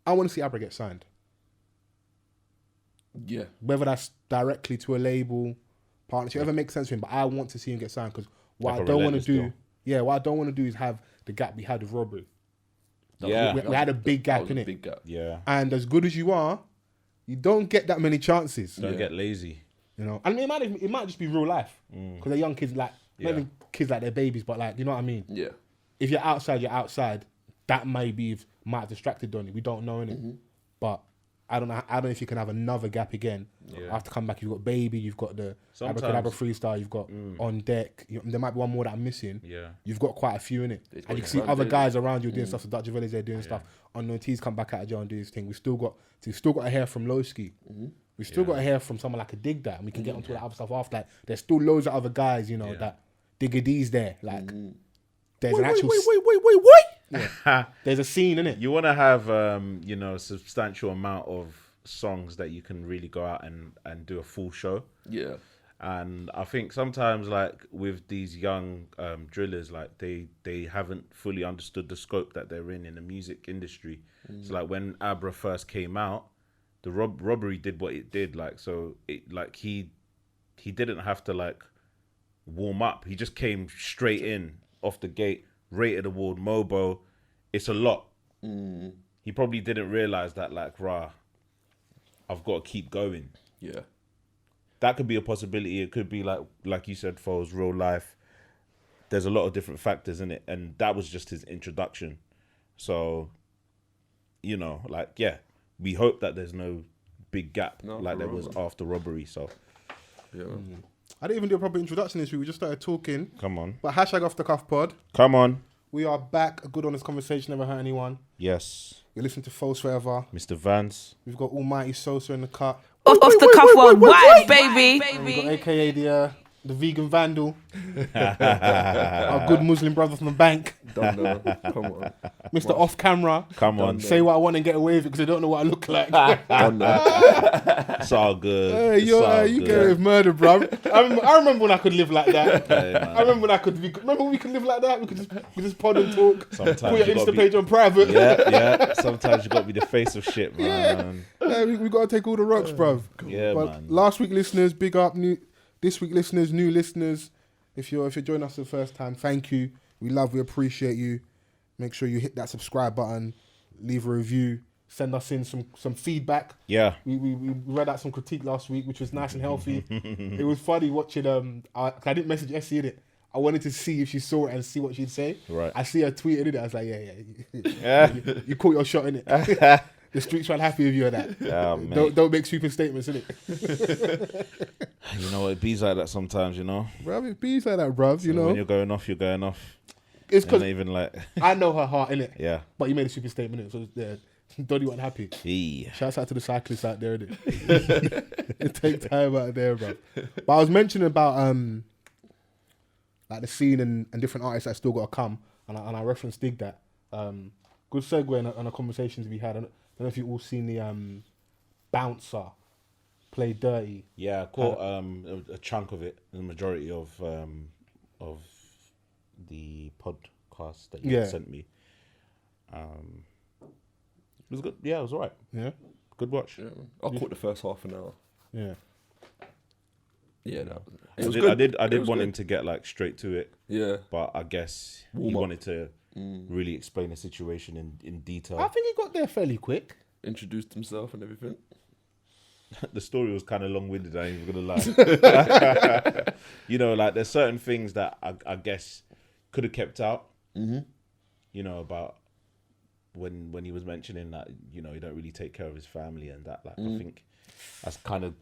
Abra get signed. Yeah. Whether that's directly to a label, partnership, whatever makes sense to him. But I want to see him get signed because what I don't want to do is have the gap we had with Robbery. We had a big gap in it. Big gap. Yeah. And as good as you are, you don't get that many chances. Don't get lazy. You know, and it might just be real life because they're young kids, like not even kids like they're babies, but like, you know what I mean? Yeah. If you're outside, you're outside. That might have distracted Donny. We don't know, innit? But I don't know if you can have another gap again. Yeah. After come back, you've got Baby, you've got the Abracadabra Freestyle, you've got On Deck. There might be one more that I'm missing. Yeah. You've got quite a few in it. And you can see other guys around you doing stuff. So Dutch Village, they're doing stuff. Unknown T's come back out of jail and do his thing. We've still got a hair from Lowski. We've still got a hair from someone like a DigDat. And we can get onto that other stuff after. Like, there's still loads of other guys, you know, that DigDat's there. Like, there's an actual... Wait. Yeah. There's a scene in it. You want to have, a substantial amount of songs that you can really go out and do a full show. Yeah. And I think sometimes, like, with these young drillers, like, they haven't fully understood the scope that they're in the music industry. So, like, when Abra first came out, the Robbery did what it did. Like, so, he didn't have to, like, warm up. He just came straight in off the gate. Rated award, Mobo, it's a lot. He probably didn't realize that, like, I've got to keep going. Yeah. That could be a possibility. It could be like you said, Fols, real life. There's a lot of different factors in it. And that was just his introduction. So, we hope that there's no big gap there was after Robbery. So, yeah. I didn't even do a proper introduction this week. We just started talking. Come on. But hashtag Off the Cuff Pod. Come on. We are back. A good honest conversation. Never hurt anyone. Yes. We listen to Fols Forever. Mr. Vans. We've got Almighty Sosa in the cut. Off the cuff worldwide, baby. And we've got AKA the the vegan vandal, our good Muslim brother from the bank, Don't know. Come on. Mr. Off Camera. Come on. Say what I want and get away with it because I don't know what I look like. Don't know. It's all good. Hey, you get away with murder, bro. I remember when I could live like that. Hey, I remember when remember when we could live like that? We could just pod and talk. Sometimes Put your you gotta Insta page on private. Yeah. Sometimes you got to be the face of shit, man. Yeah, we got to take all the rocks, bruv. Yeah, But man. last week listeners, big up. This week listeners, new listeners. If you're joining us for the first time, thank you. We appreciate you. Make sure you hit that subscribe button, leave a review, send us in some feedback. Yeah. We read out some critique last week, which was nice and healthy. It was funny watching. I didn't message Essie in it. I wanted to see if she saw it and see what she'd say. Right. I see her tweeted it. I was like, yeah. You caught your shot in it. The streets weren't happy with you at that. Yeah, mate. Don't make sweeping statements, innit? You know, it bees like that sometimes, you know. Bruv, it be like that, bruv, you know. When you're going off, you're going off. It's because even like, I know her heart, innit? yeah. But you made a sweeping statement, innit? So yeah, Doddy wasn't happy. Yeah. Shouts out to the cyclists out there, innit? It take time out there, bruv. But I was mentioning about like the scene and different artists that still got to come, and I referenced DigDat. Good segue on the conversations we had. I don't know if you've all seen the Bouncer play Dirty. Yeah, I caught a chunk of it, the majority of the podcast that you sent me. It was good. Yeah, it was alright. Yeah. Good watch. Yeah. I caught the first half an hour. Yeah. Yeah, no. I did want him to get like straight to it. Yeah. But I guess he wanted to really explain the situation in detail. I think he got there fairly quick. Introduced himself and everything. The story was kind of long-winded, I ain't even gonna lie. You know, like there's certain things that I guess could have kept out. Mm-hmm. You know, about when he was mentioning that, you know, he don't really take care of his family and that. Like I think that's kind of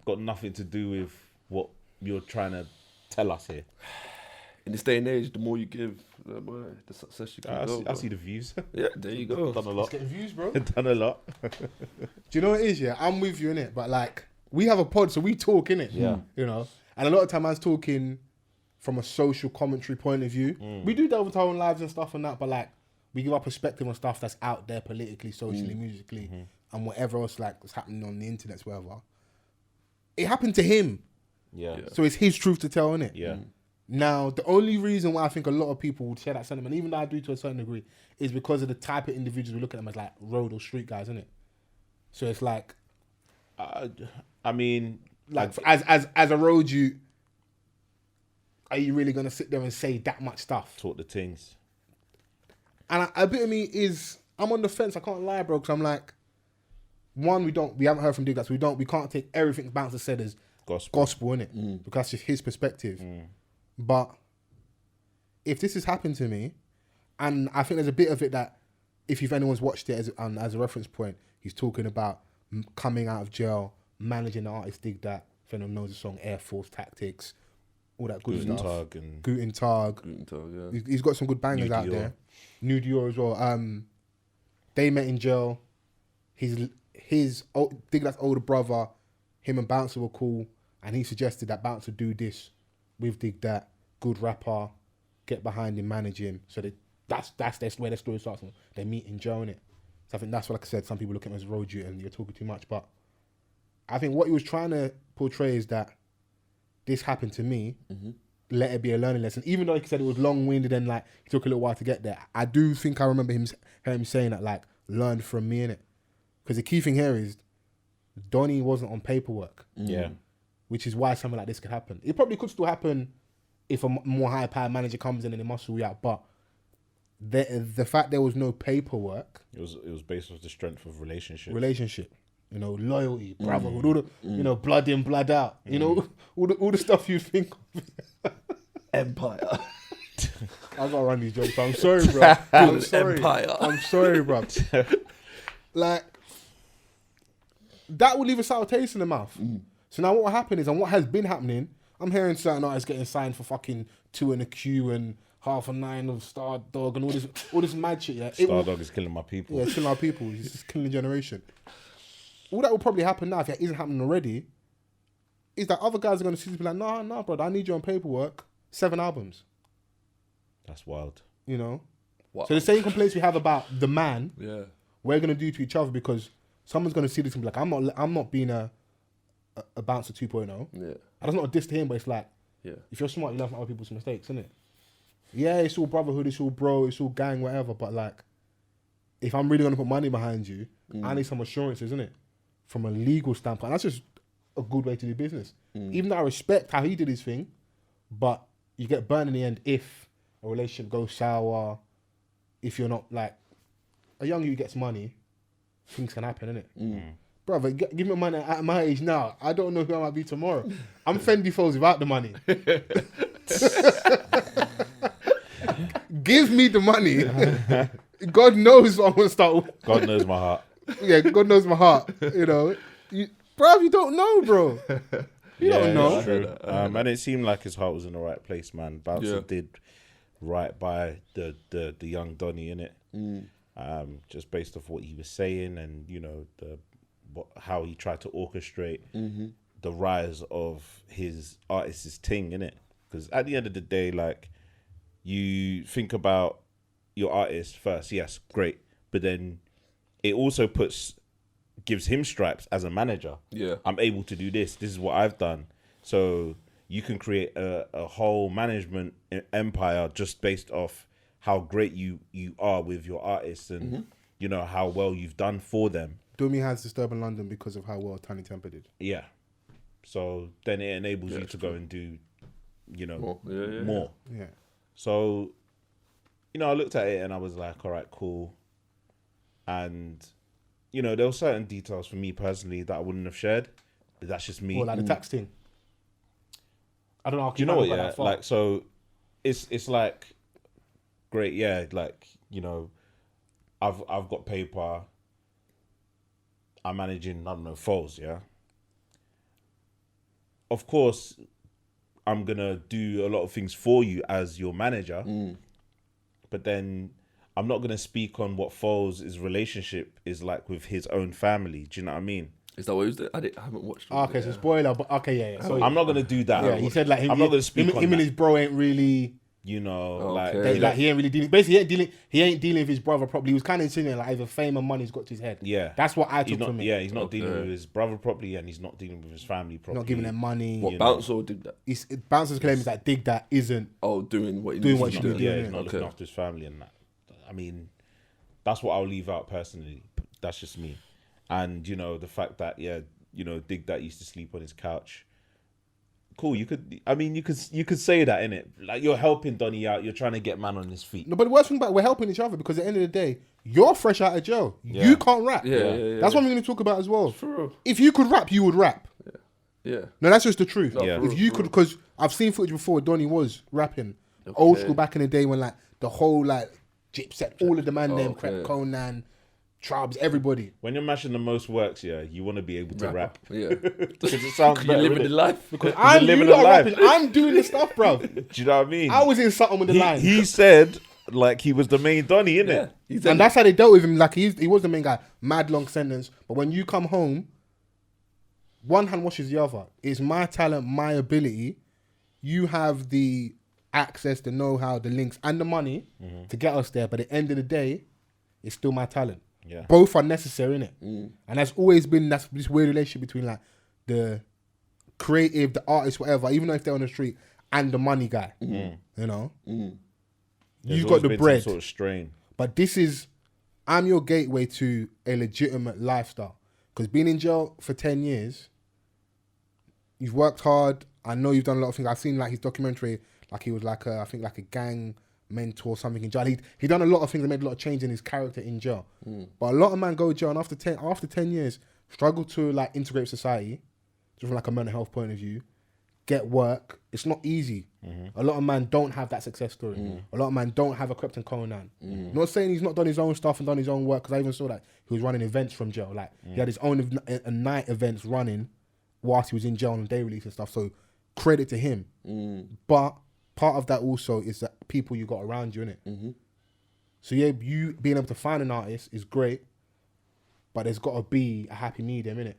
got nothing to do with what you're trying to tell us here. In this day and age, the more you give, the success you can I see the views. Yeah, there you go. Done a lot. It's getting views, bro. Done a lot. Do you know what it is? Yeah, I'm with you in it, but like we have a pod, so we talk in it. Yeah, you know, and a lot of time I was talking from a social commentary point of view. We do delve into our own lives and stuff and that, but like we give our perspective on stuff that's out there politically, socially, musically, and whatever else like is happening on the internet, whatever. It happened to him. Yeah. So it's his truth to tell, innit? Yeah. Now, the only reason why I think a lot of people would share that sentiment, even though I do to a certain degree, is because of the type of individuals we look at them as like road or street guys, innit? So it's like, I mean, like as a road you, are you really gonna sit there and say that much stuff? talk the things. And a bit of me is, I'm on the fence. I can't lie, bro, because I'm like, one, we haven't heard from DigDat, so we can't take everything Bouncer said as gospel, innit? Because that's just his perspective. But if this has happened to me, and I think there's a bit of it that, if anyone's watched it as a reference point, he's talking about coming out of jail, managing the artist DigDat. If anyone knows the song Air Force Tactics, all that good stuff. Guten Tag. Yeah. He's got some good bangers out there. New Dior as well. They met in jail. His DigDat's older brother, him and Bouncer were cool, and he suggested that Bouncer do this with DigDat, good rapper, get behind him, manage him. So that's where the story starts. They meet in jail, innit? So I think that's what, like I said, some people look at him as road you and you're talking too much. But I think what he was trying to portray is that this happened to me. Let it be a learning lesson. Even though he said it was long-winded and like it took a little while to get there, I do think I remember him saying that, like, learn from me, innit? Because the key thing here is Donnie wasn't on paperwork. Yeah. Which is why something like this could happen. It probably could still happen if a more high-powered manager comes in and they muscle you out. But the fact there was no paperwork, it was based on the strength of relationship. You know, loyalty, brotherhood, all the you know, blood in, blood out. You know, all the stuff you think of. Empire. I gotta run these jokes. I'm sorry, bro. I'm sorry. Empire. I'm sorry, bro. Like that will leave a sour taste in the mouth. So now what will happen is, and what has been happening, I'm hearing certain artists getting signed for fucking 2 in a queue and 9.5 of Star Dog and all this mad shit. Yeah, Star Dog is killing my people. Yeah, it's killing our people. He's just killing the generation. All that will probably happen now, if it isn't happening already, is that other guys are going to see be like, nah, bro, I need you on paperwork. 7 albums. That's wild. You know? Wow. So the same complaints we have about the man, Yeah. we're going to do to each other because someone's going to see this and be like, I'm not being a bouncer 2.0. Yeah. And that's not a diss to him, but it's like, Yeah. if you're smart, you learn from other people's mistakes, isn't it? Yeah, it's all brotherhood, it's all bro, it's all gang, whatever. But like, if I'm really going to put money behind you, I need some assurances, isn't it? From a legal standpoint. That's just a good way to do business. Even though I respect how he did his thing, but you get burned in the end if a relationship goes sour, if you're not like, a young you gets money, things can happen, innit? Brother, give me money at my age now. I don't know who I might be tomorrow. I'm Fendi Foles without the money. Give me the money. God knows what I'm going to start with. God knows my heart. Yeah, God knows my heart. You know, bro, you don't know, bro. You don't know. It's true. And it seemed like his heart was in the right place, man. Bouncer did right by the young Donny, innit? Just based off what he was saying and, you know, how he tried to orchestrate the rise of his artist's ting, innit? Because at the end of the day, like, you think about your artist first, yes, great. But then it also gives him stripes as a manager. Yeah. I'm able to do this. This is what I've done. So you can create a whole management empire just based off how great you are with your artists and, you know, how well you've done for them. Dummy has Disturbing London because of how well Tiny Temper did. Yeah. So then it enables you to go and do, you know, more. Yeah. So, you know, I looked at it and I was like, all right, cool. And, you know, there were certain details for me personally that I wouldn't have shared. But that's just me. Or like the tax thing. I don't know. Do you know what? Yeah, like, so it's like, great. Yeah, like, you know, I've got paper. I'm managing, I don't know, Fols, yeah. Of course, I'm gonna do a lot of things for you as your manager, but then I'm not gonna speak on what Fols' relationship is like with his own family. Do you know what I mean? Is that what he was doing? I haven't watched it. Okay, so spoiler, but okay, yeah. So I'm not gonna do that. Yeah, he said like I'm not gonna speak on him and his bro ain't really. You know, like he ain't really dealing. Basically, he ain't dealing with his brother properly. He was kind of insinuating like either fame and money's got to his head. Yeah, that's what I took from it. Yeah, he's not dealing with his brother properly, and he's not dealing with his family properly. Not giving them money. What, Bouncer or DigDat? Bouncer's claim is that DigDat isn't. Doing what he should be doing. Yeah, he's not looking after his family and that. I mean, that's what I'll leave out personally. That's just me. And you know, the fact that you know, DigDat used to sleep on his couch. Cool, you could say that, innit? Like, you're helping Donny out, you're trying to get man on his feet. No, but the worst thing about it, we're helping each other because at the end of the day, you're fresh out of jail. Yeah. You can't rap. Yeah. That's what we're going to talk about as well. For real. If you could rap, you would rap. Yeah. No, that's just the truth. No, if you could, because I've seen footage before Donny was rapping. Okay. Old school back in the day when like the whole like Gypset, all of the man name, Crep, Conan, Trubs, everybody. When you're mashing the most works, you want to be able to rap. Yeah. Because it sounds better. You're living the life. Because I'm living the life. I'm doing the stuff, bro. Do you know what I mean? I was in something with the line. He said like he was the main Donny, innit? Yeah. And that's how they dealt with him. Like he was the main guy. Mad long sentence. But when you come home, one hand washes the other. It's my talent, my ability. You have the access, the know-how, the links, and the money to get us there. But at the end of the day, it's still my talent. Yeah. Both are necessary, innit? And that's always been this weird relationship between like the creative, the artist, whatever, even though if they're on the street, and the money guy. You know? You've got the bread. Some sort of strain. But I'm your gateway to a legitimate lifestyle. Because being in jail for 10 years, you've worked hard. I know you've done a lot of things. I've seen like his documentary, like he was like I think like a gang mentor or something in jail. He done a lot of things that made a lot of change in his character in jail. But a lot of men go to jail and after 10 years struggle to like integrate with society, just from like a mental health point of view, get work. It's not easy. A lot of men don't have that success story. A lot of men don't have a Krypton Conan. Not saying he's not done his own stuff and done his own work, because I even saw that he was running events from jail. Like he had his own night events running whilst he was in jail on day release and stuff. So credit to him. But part of that also is that people you got around you, innit? So yeah, you being able to find an artist is great, but there's got to be a happy medium, innit?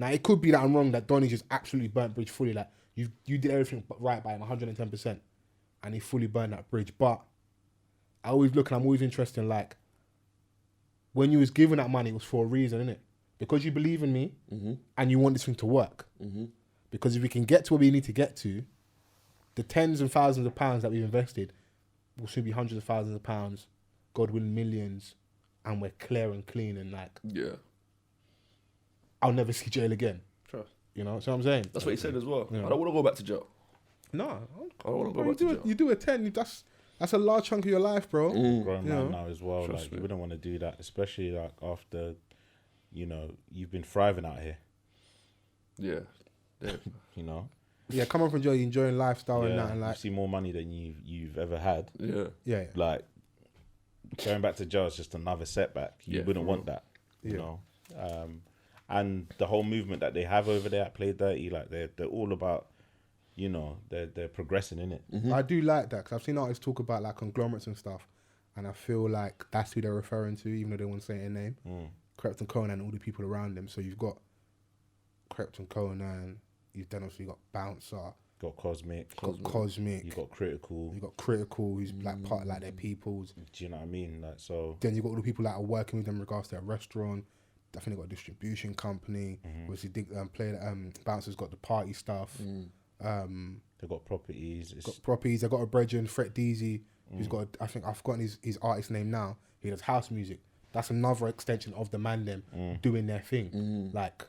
Now, it could be that I'm wrong, that Donny just absolutely burnt bridge fully. Like, you did everything right by him, 110%. And he fully burned that bridge. But I always look, and I'm always interested in, like, when you was given that money, it was for a reason, innit? Because you believe in me, and you want this thing to work. Because if we can get to where we need to get to, the tens and thousands of pounds that we've invested will soon be hundreds of thousands of pounds, God willing millions, and we're clear and clean and like... Yeah. I'll never see jail again. Trust. You know what I'm saying? That's what he said as well. Yeah. I don't want to go back to jail. No. I don't want to go back to jail. You do a 10, that's a large chunk of your life, bro. Grown man now as well. Trust Like, me. you wouldn't want to do that, especially like after, you know, you've been thriving out here. Yeah. You know. Yeah, come on from jail, you're enjoying lifestyle and Yeah, that, and you like, see more money than you've ever had. Yeah. Like, going back to jail is just another setback. You wouldn't for want that. You know. And the whole movement that they have over there at Play Dirty, like they're all about, you know, they're progressing in it. I do like that because I've seen artists talk about like conglomerates and stuff, and I feel like that's who they're referring to, even though they won't say their name. Krept and Conan and all the people around them. So you've got Krept and Conan, you've then obviously got Bouncer, Got Cosmic, you got Critical, who's like part of like their peoples. Do you know what I mean? Like, so Then you've got all the people that are working with them in regards to their restaurant. I think they've got a distribution company. Obviously, Bouncer's got the party stuff. they've got properties. They've got a brethren, Fret Deezy, who's got, I think I've forgotten his artist name now. He does house music. That's another extension of the man them doing their thing. Like,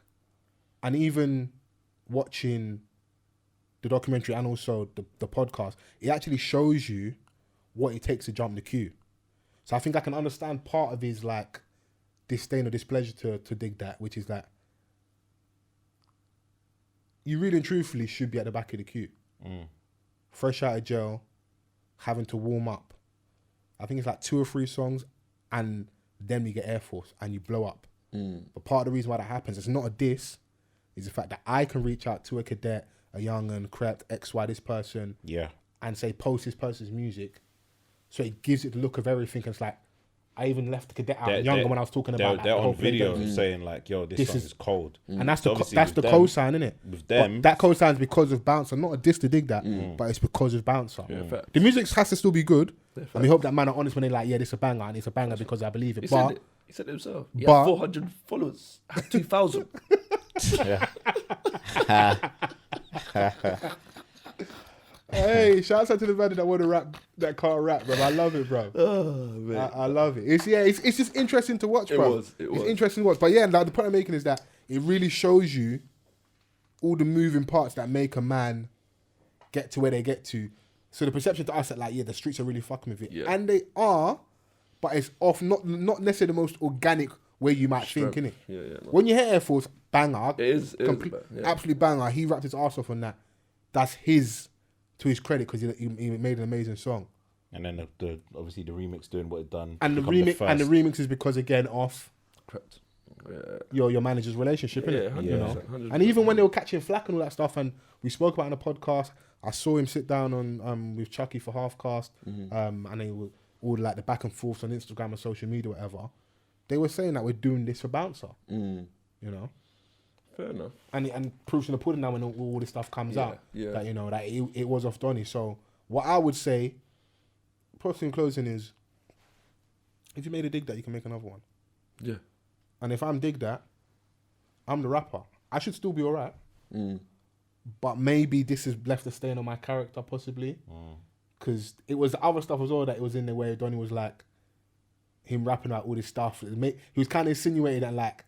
and even watching the documentary and also the podcast, it actually shows you what it takes to jump the queue. So I think I can understand part of his like disdain or displeasure to DigDat, which is that you really and truthfully should be at the back of the queue. Fresh out of jail, having to warm up. I think it's like 2 or 3 songs and then we get Air Force and you blow up. But part of the reason why that happens, it's not a diss, is the fact that I can reach out to a cadet, a young and Krept, XY, this person, and say, post this person's music. So it gives it the look of everything. And it's like, I even left the cadet out younger when I was talking about like, they're the whole on video thing. saying like, yo, this song is cold. And that's the them, co-sign, innit? With them. But that co-sign is because of Bouncer. Not a diss to DigDat, but it's because of Bouncer. Fact. The music has to still be good. And we hope that man are honest when they're like, yeah, this is a banger. And it's a banger because I believe it. He But said it. He said it himself. He had 400 followers. I had 2,000. Hey, shout out to the man that want to rap, that can't rap, bro. I love it, bro. Oh, man. I love it. It's just interesting to watch, bro. It It's was. interesting to watch. But yeah, like the point I'm making is that it really shows you all the moving parts that make a man get to where they get to. So the perception to us that like, yeah, the streets are really fucking with it. Yeah. And they are, but it's off not necessarily the most organic way you might think, innit? Yeah. When you hear Air Force, banger. It is Absolute banger. He rapped his ass off on that. That's to his credit, because he made an amazing song. And then the obviously the remix doing what it done. And the remix is because again off Correct. your manager's relationship, innit? Yeah, You know? 100%. And even when they were catching flack and all that stuff, and we spoke about it in the podcast, I saw him sit down on with Chucky for Halfcast, and they were all like the back and forths on Instagram and social media, whatever. They were saying that we're doing this for Bouncer, you know. Fair enough. And proofs in the pudding now when all this stuff comes out. Yeah. That, you know, that it was off Donny. So what I would say, probably in closing, is if you made a DigDat, you can make another one. Yeah. And if I'm DigDat, I'm the rapper. I should still be alright. But maybe this has left a stain on my character, possibly. Because it was the other stuff as well that it was in the way Donny was like, him rapping about all this stuff. He was kind of insinuating that like,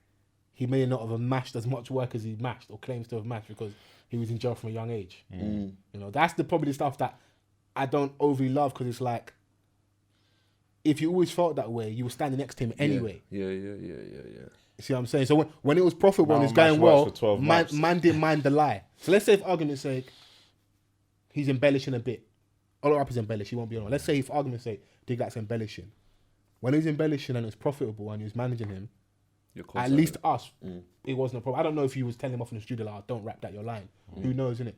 he may not have mashed as much work as he mashed or claims to have mashed because he was in jail from a young age. You know, that's probably the stuff that I don't overly love, because it's like, if you always felt that way, you were standing next to him anyway. Yeah. You see what I'm saying? So when it was profitable and it's Man going well, for 12 man months. didn't mind the lie. So let's say, for argument's sake, he's embellishing a bit. All the rappers embellish, he won't be on. Let's say, for argument's sake, DigDat's embellishing. When he was embellishing and it was profitable and he was managing him, at least us, it wasn't a problem. I don't know if he was telling him off in the studio, like, oh, don't rap that, you're lying. Who knows, innit?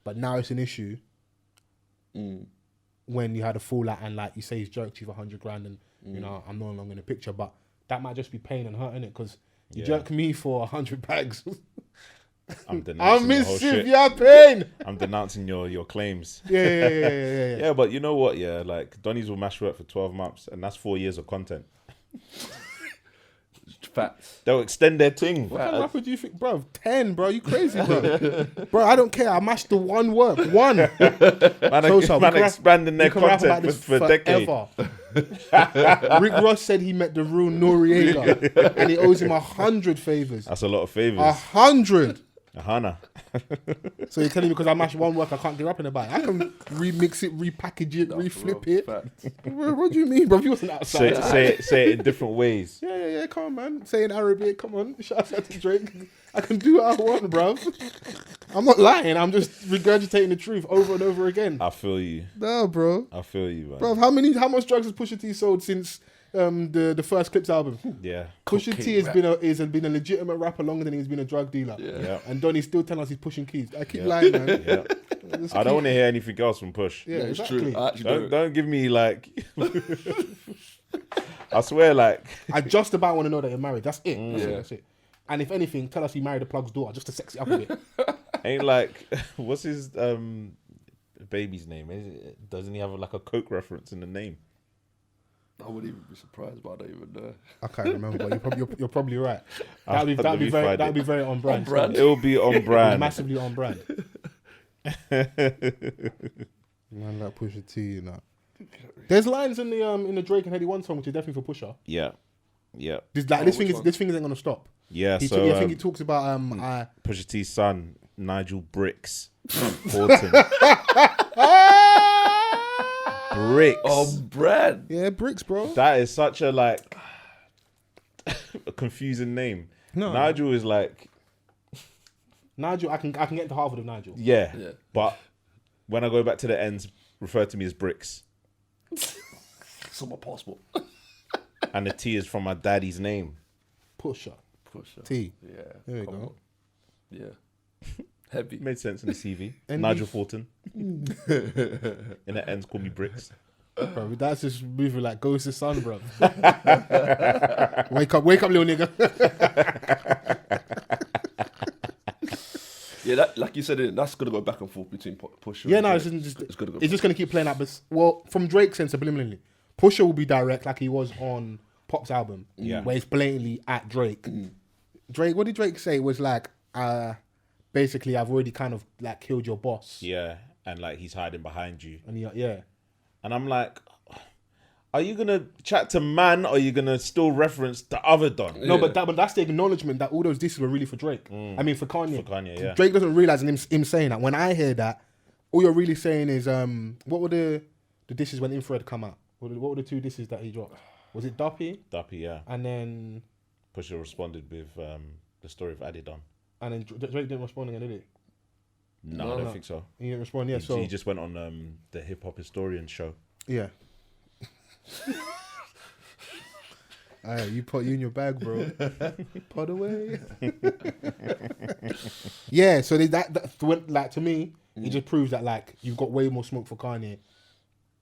But now it's an issue when you had a fallout and, like, you say he's joked you for 100 grand and, you know, I'm no longer in the picture. But that might just be pain and hurt, innit? Because You jerk me for 100 bags. I'm denouncing the whole shit. your pain. I'm denouncing your claims. Yeah. Yeah, but you know what? Yeah, like Donnies will mash work for 12 months, and that's 4 years of content. Facts. They'll extend their thing. What kind of rapper do you think, bro? 10, bro. You crazy, bro? Bro, I don't care. I mashed the one work. One. Man, expanding their content for decades. Rick Ross said he met the real Noriega, and he owes him 100 favors. That's a lot of favors. 100. Hana. So you're telling me because I mashed one work, I can't get rapping about it? I can remix it, repackage it, reflip it. What do you mean, bro? If you wasn't outside, say it in different ways. Yeah. Come on, man. Say in Arabic. Come on. Shout out to Drake. I can do what I want, bro. I'm not lying. I'm just regurgitating the truth over and over again. I feel you. No, bro. I feel you, man. Bro, how much drugs has Pusha T sold since the first Clips album? Yeah. Pusha T has been a legitimate rapper longer than he's been a drug dealer. Yeah. And Donnie's still telling us he's pushing keys. I keep lying, man. Yeah. I don't want to hear anything else from Push. Yeah, it's exactly. true. Don't give me like. I swear, like. I just about want to know that you're married. That's it. That's it. And if anything, tell us you married the plug's daughter just to sex it up a bit. Ain't like, what's his baby's name? Doesn't he have like a Coke reference in the name? I wouldn't even be surprised, but I don't even know. I can't remember, but you're probably right. That'd be very on brand. It'll be on brand. Massively on brand. Man, like Pusha T, you know. There's lines in the Drake and Headie One song which is definitely for Pusha. Yeah. This thing isn't gonna stop. Yeah. I think he talks about Pusha T's son, Nigel Bricks Horton. Bricks. Oh, Brad. Yeah, Bricks, bro. That is such a like a confusing name. No. Nigel is like Nigel. I can get into Harvard with Nigel. yeah. But when I go back to the ends, refer to me as Bricks. It's on my passport. And the T is from my daddy's name. Pusha. Pusha. T. Yeah. There we come go. on. Yeah. Heavy. Made sense in the CV. And Nigel Fulton. In the ends, call me Bricks. Bro, that's just moving like Ghost of Sun, bro. Wake up, little nigga. Yeah, that, like you said, that's gonna go back and forth between Pusha. Yeah, no, it's just gonna keep playing out. But well, from Drake's sense, subliminally, Pusha will be direct like he was on Pop's album, where it's blatantly at Drake. Drake, what did Drake say? It was like, basically, I've already kind of like killed your boss. Yeah, and like he's hiding behind you. And And I'm like, are you gonna chat to man, or are you gonna still reference the other Don? No, but that's the acknowledgement that all those disses were really for Drake. I mean, for Kanye. For Kanye, yeah. Drake doesn't realize him saying that. When I hear that, all you're really saying is, what were the disses when Infrared come out? What were the two disses that he dropped? Was it Duppy? Duppy, yeah. And then Pusha responded with the story of Adidon. And then Drake didn't respond again, did he? No, I don't think so. He didn't respond, yeah. He just went on the Hip Hop Historian show. Yeah. Alright, you in your bag, bro. Put away. Yeah, so that like to me, it just proves that like you've got way more smoke for Kanye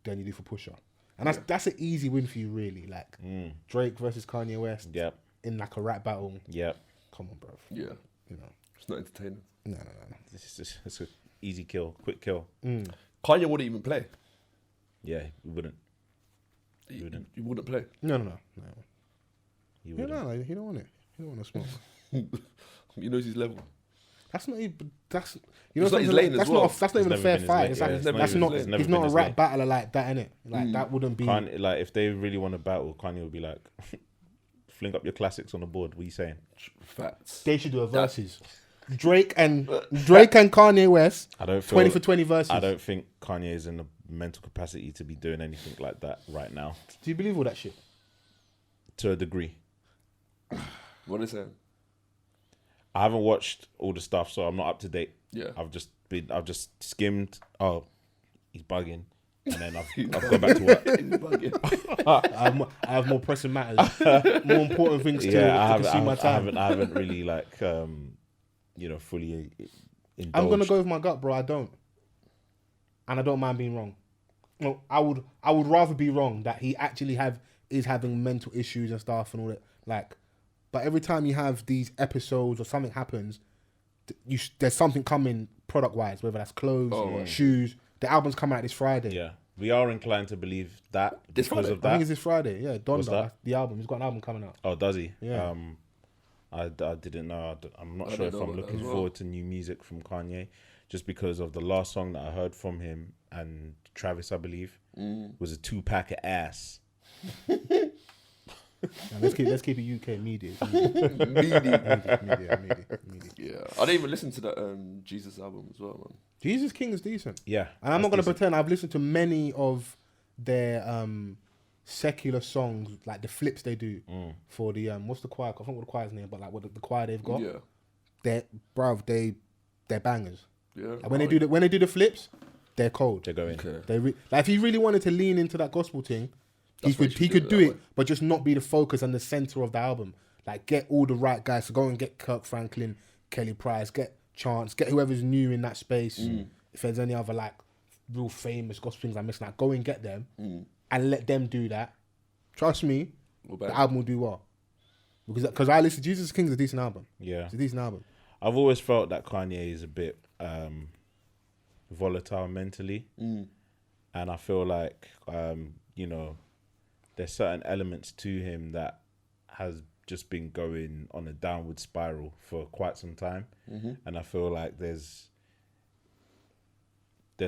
than you do for Pusha. And that's an easy win for you, really. Like Drake versus Kanye West. Yep. In like a rap battle. Yep. Come on, bro. Yeah. You know. It's not entertaining. No. It's an easy kill, quick kill. Kanye wouldn't even play. Yeah, he wouldn't. You wouldn't play. No. He wouldn't. No, he don't want it. He don't want to smoke. He knows his level. That's not even. That's It's not his lane as well. That's not even a fair fight. It's lane. like, Yeah, that's not. it's never He's been not a his rap lane. battler like that, innit? Like that wouldn't be. Like if they really want to battle, Kanye would be like, fling up your classics on the board. What are you saying? Facts. They should do a versus. Drake and Kanye West. I don't feel 20 for 20 verses. I don't think Kanye is in the mental capacity to be doing anything like that right now. Do you believe all that shit? To a degree. What is it? I haven't watched all the stuff, so I'm not up to date. Yeah. I've just skimmed. Oh, he's bugging, and then I've gone back to work. I have more pressing matters, more important things to consume my time. I haven't really like fully indulged. I'm gonna go with my gut, bro. I don't, and I don't mind being wrong. No, I would rather be wrong that he actually is having mental issues and stuff and all that. Like, But every time you have these episodes or something happens, there's something coming product-wise, whether that's clothes, shoes. The album's coming out this Friday. Yeah. We are inclined to believe that This because Friday? of that. I think it's this Friday. Yeah, What's Donda, that? the album. He's got an album coming out. Oh, does he? Yeah. I didn't know. I'm not I sure if don't know I'm about that looking as well. forward to new music from Kanye, just because of the last song that I heard from him and Travis, I believe, was a 2-pack of ass. Now, let's keep it UK media. Media. Yeah, I didn't even listen to that Jesus album as well, man. Jesus King is decent. Yeah. And I'm not going to decent. pretend I've listened to many of their secular songs, like the flips they do for the what's the choir? I forgot what the choir's name, but like what the choir they've got. Yeah, They're bangers. yeah. Like when they do the flips, they're cold. They're going. Okay. Like if he really wanted to lean into that gospel thing, That's what he could do it, but just not be the focus and the center of the album. Like get all the right guys. So go and get Kirk Franklin, Kelly Price, get Chance, get whoever's new in that space. If there's any other like real famous gospel things I'm missing, like go and get them and let them do that. Trust me, the album will do well. Because I listen, Jesus King's a decent album. Yeah. It's a decent album. I've always felt that Kanye is a bit volatile mentally. And I feel like, there's certain elements to him that has just been going on a downward spiral for quite some time. And I feel like there's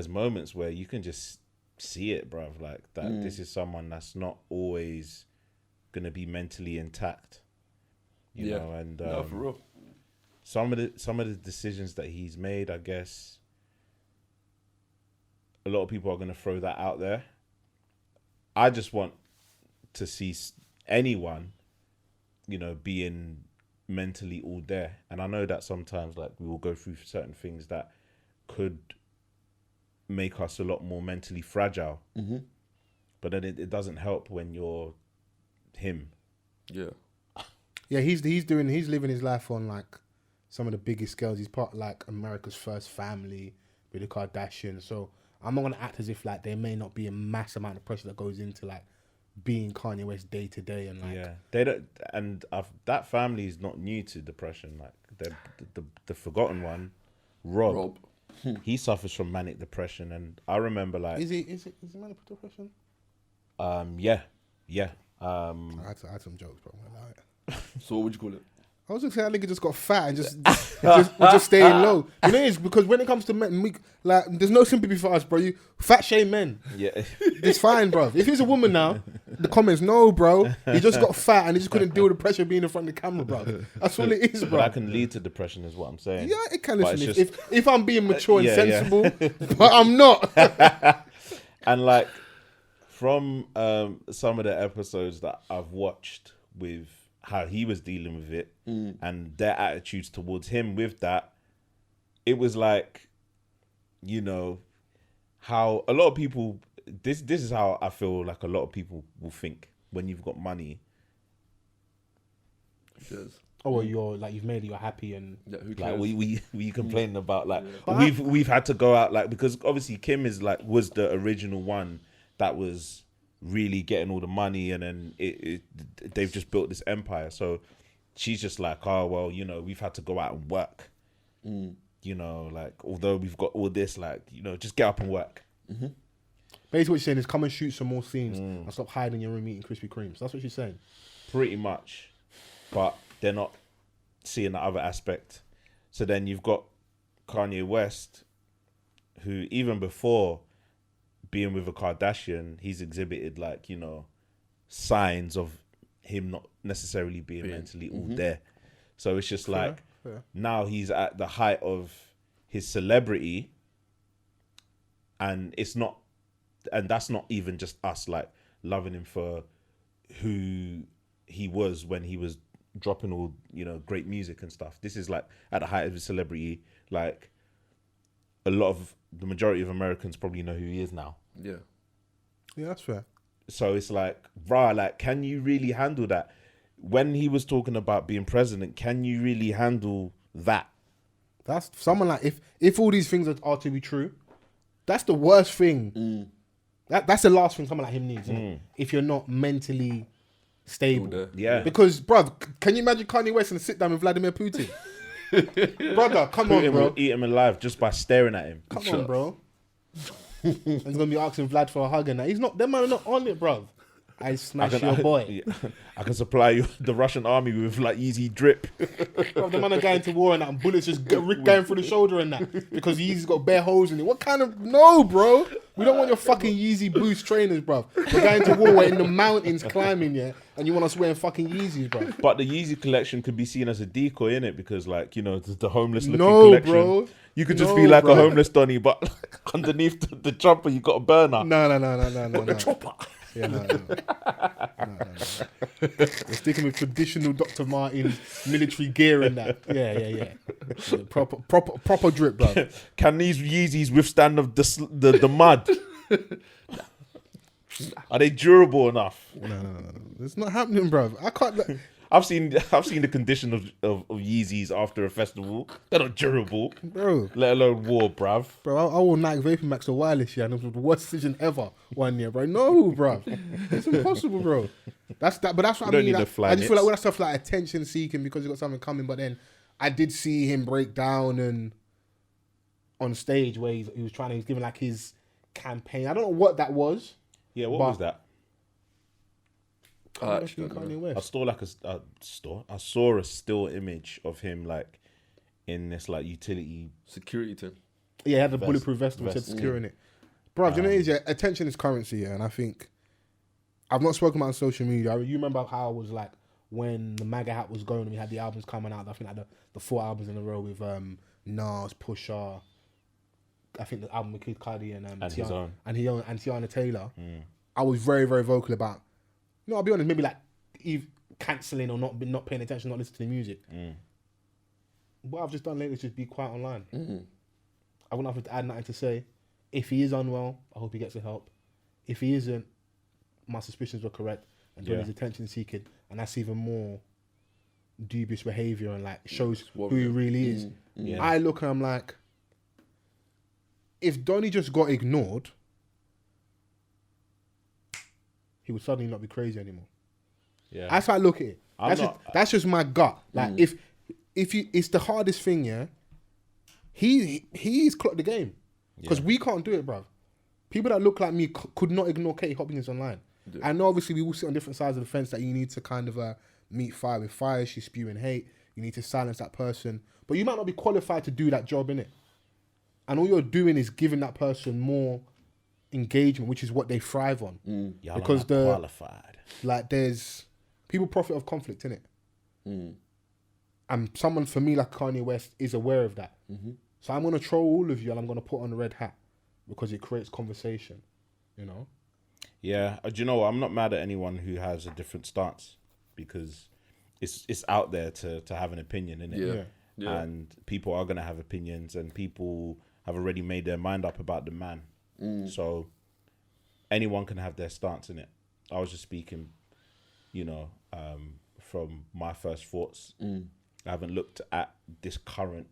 moments where you can just see it, bruv. Like that this is someone that's not always going to be mentally intact. You know, and no, for real. some of the decisions that he's made, I guess a lot of people are going to throw that out there. I just want to see anyone, being mentally all there. And I know that sometimes like we will go through certain things that could make us a lot more mentally fragile. But then it doesn't help when you're him. Yeah. Yeah, he's living his life on like some of the biggest scales. He's part of, like America's First Family with the Kardashians. So I'm not gonna act as if like there may not be a mass amount of pressure that goes into like being Kanye West day to day and like they don't. And that family is not new to depression. Like the forgotten one, Rob. He suffers from manic depression, and I remember like is he manic depression? Yeah. I had some jokes, but I'm gonna lie. So what would you call it? I was gonna say that nigga just got fat and just staying low. You know, it's because when it comes to men, like there's no sympathy for us, bro. You fat shame men. Yeah, it's fine, bro. If he's a woman now, the comments, no, bro. He just got fat and he just couldn't deal with the pressure of being in front of the camera, bro. That's all it is, bro. but that can lead to depression, is what I'm saying. Yeah, it can. But Listen, if I'm being mature and yeah, sensible, but I'm not. And like from some of the episodes that I've watched with how he was dealing with it and their attitudes towards him with that, it was like, how a lot of people, this is how I feel like a lot of people will think when you've got money. Yes. Oh, well, you've made it, you're happy and Yeah, who Like cares? we complaining about like But we've had to go out like, because obviously Kim was the original one that was really getting all the money, and then they've just built this empire. So she's just like, oh well, we've had to go out and work. Like although we've got all this, like just get up and work. basically what she's saying is come and shoot some more scenes and stop hiding in your room eating Krispy Kremes. That's what she's saying. Pretty much, but they're not seeing the other aspect. So then you've got Kanye West, who even before being with a Kardashian, he's exhibited like, signs of him not necessarily being mentally all there. So it's just like now he's at the height of his celebrity, and that's not even just us like loving him for who he was when he was dropping all great music and stuff. This is like at the height of his celebrity. Like the majority of Americans probably know who he is now. Yeah. Yeah, that's fair. So it's like, bruh, like, can you really handle that? When he was talking about being president, can you really handle that? That's someone like, if all these things are to be true, that's the worst thing. That's the last thing someone like him needs. Isn't it? If you're not mentally stable. Yeah. Because, bruv, can you imagine Kanye West and sit down with Vladimir Putin? Brother, come on, bro. Eat him alive just by staring at him. Come on, bro. And he's gonna be asking Vlad for a hug and that. He's not. Them man are not on it, bruv. I smash your boy. I can supply you the Russian army with like easy drip. Bro, the man are going to war and that, and bullets just going through the shoulder and that because Yeezy's got bare holes in it. What kind of bro? We don't want your fucking Yeezy Boost trainers, bro. We're going to war. We're in the mountains climbing, yeah, and you want us wearing fucking Yeezys, bro. But the Yeezy collection could be seen as a decoy, innit? Because like the homeless looking No, collection. bro. You could just be like a homeless Donny, but like, underneath the jumper you got a burner. No. The chopper. Yeah, no. We're sticking with traditional Dr. Martens military gear and that. Yeah. Proper drip, bro. Can these Yeezys withstand the mud? Are they durable enough? No. It's not happening, bro. I can't. I've seen the condition of Yeezys after a festival. They're not durable, Bro. let alone war, bruv. Bro, I wore Nike Vapor Max a wireless year and it was the worst decision ever one year, bro. No, bro. It's impossible, bro. But that's what I mean. Like, I just feel like all that stuff like attention seeking because you got something coming. But then I did see him break down and on stage where he was giving like his campaign. I don't know what that was. Yeah, what was that? I saw a still image of him like in this like utility security thing. Yeah, he had the bulletproof vest which said securing it. Bro, do you know what it is? Yeah, attention is currency, yeah, and I think I've not spoken about it on social media. You remember how I was like when the MAGA hat was going and we had the albums coming out. I think like the 4 albums in a row with Nas, Pusha. I think the album with Kid Cudi and Tiana Taylor. I was very, very vocal about. No, I'll be honest. Maybe like cancelling or not paying attention, not listening to the music. What I've just done lately is just be quiet online. I wouldn't have to add nothing to say. If he is unwell, I hope he gets the help. If he isn't, my suspicions were correct and he's attention seeking, and that's even more dubious behaviour and like shows who he really is. I look and I'm like, if Donny just got ignored, he would suddenly not be crazy anymore. Yeah, that's how I look at it. That's just my gut. Like if you, it's the hardest thing. Yeah, he's clocked the game because we can't do it, bro. People that look like me could not ignore Katie Hopkins online. Yeah. I know obviously we all sit on different sides of the fence that you need to kind of meet fire with fire. She's spewing hate. You need to silence that person, but you might not be qualified to do that job, innit? And all you're doing is giving that person more engagement, which is what they thrive on. Y'all because are not qualified. Like there's people profit of conflict, innit? And someone for me like Kanye West is aware of that. So I'm gonna troll all of you and I'm gonna put on a red hat because it creates conversation, you know? Yeah, do you know what? I'm not mad at anyone who has a different stance because it's out there to have an opinion, innit? Yeah. And people are gonna have opinions and people have already made their mind up about the man. So anyone can have their stance in it. I was just speaking, from my first thoughts. I haven't looked at this current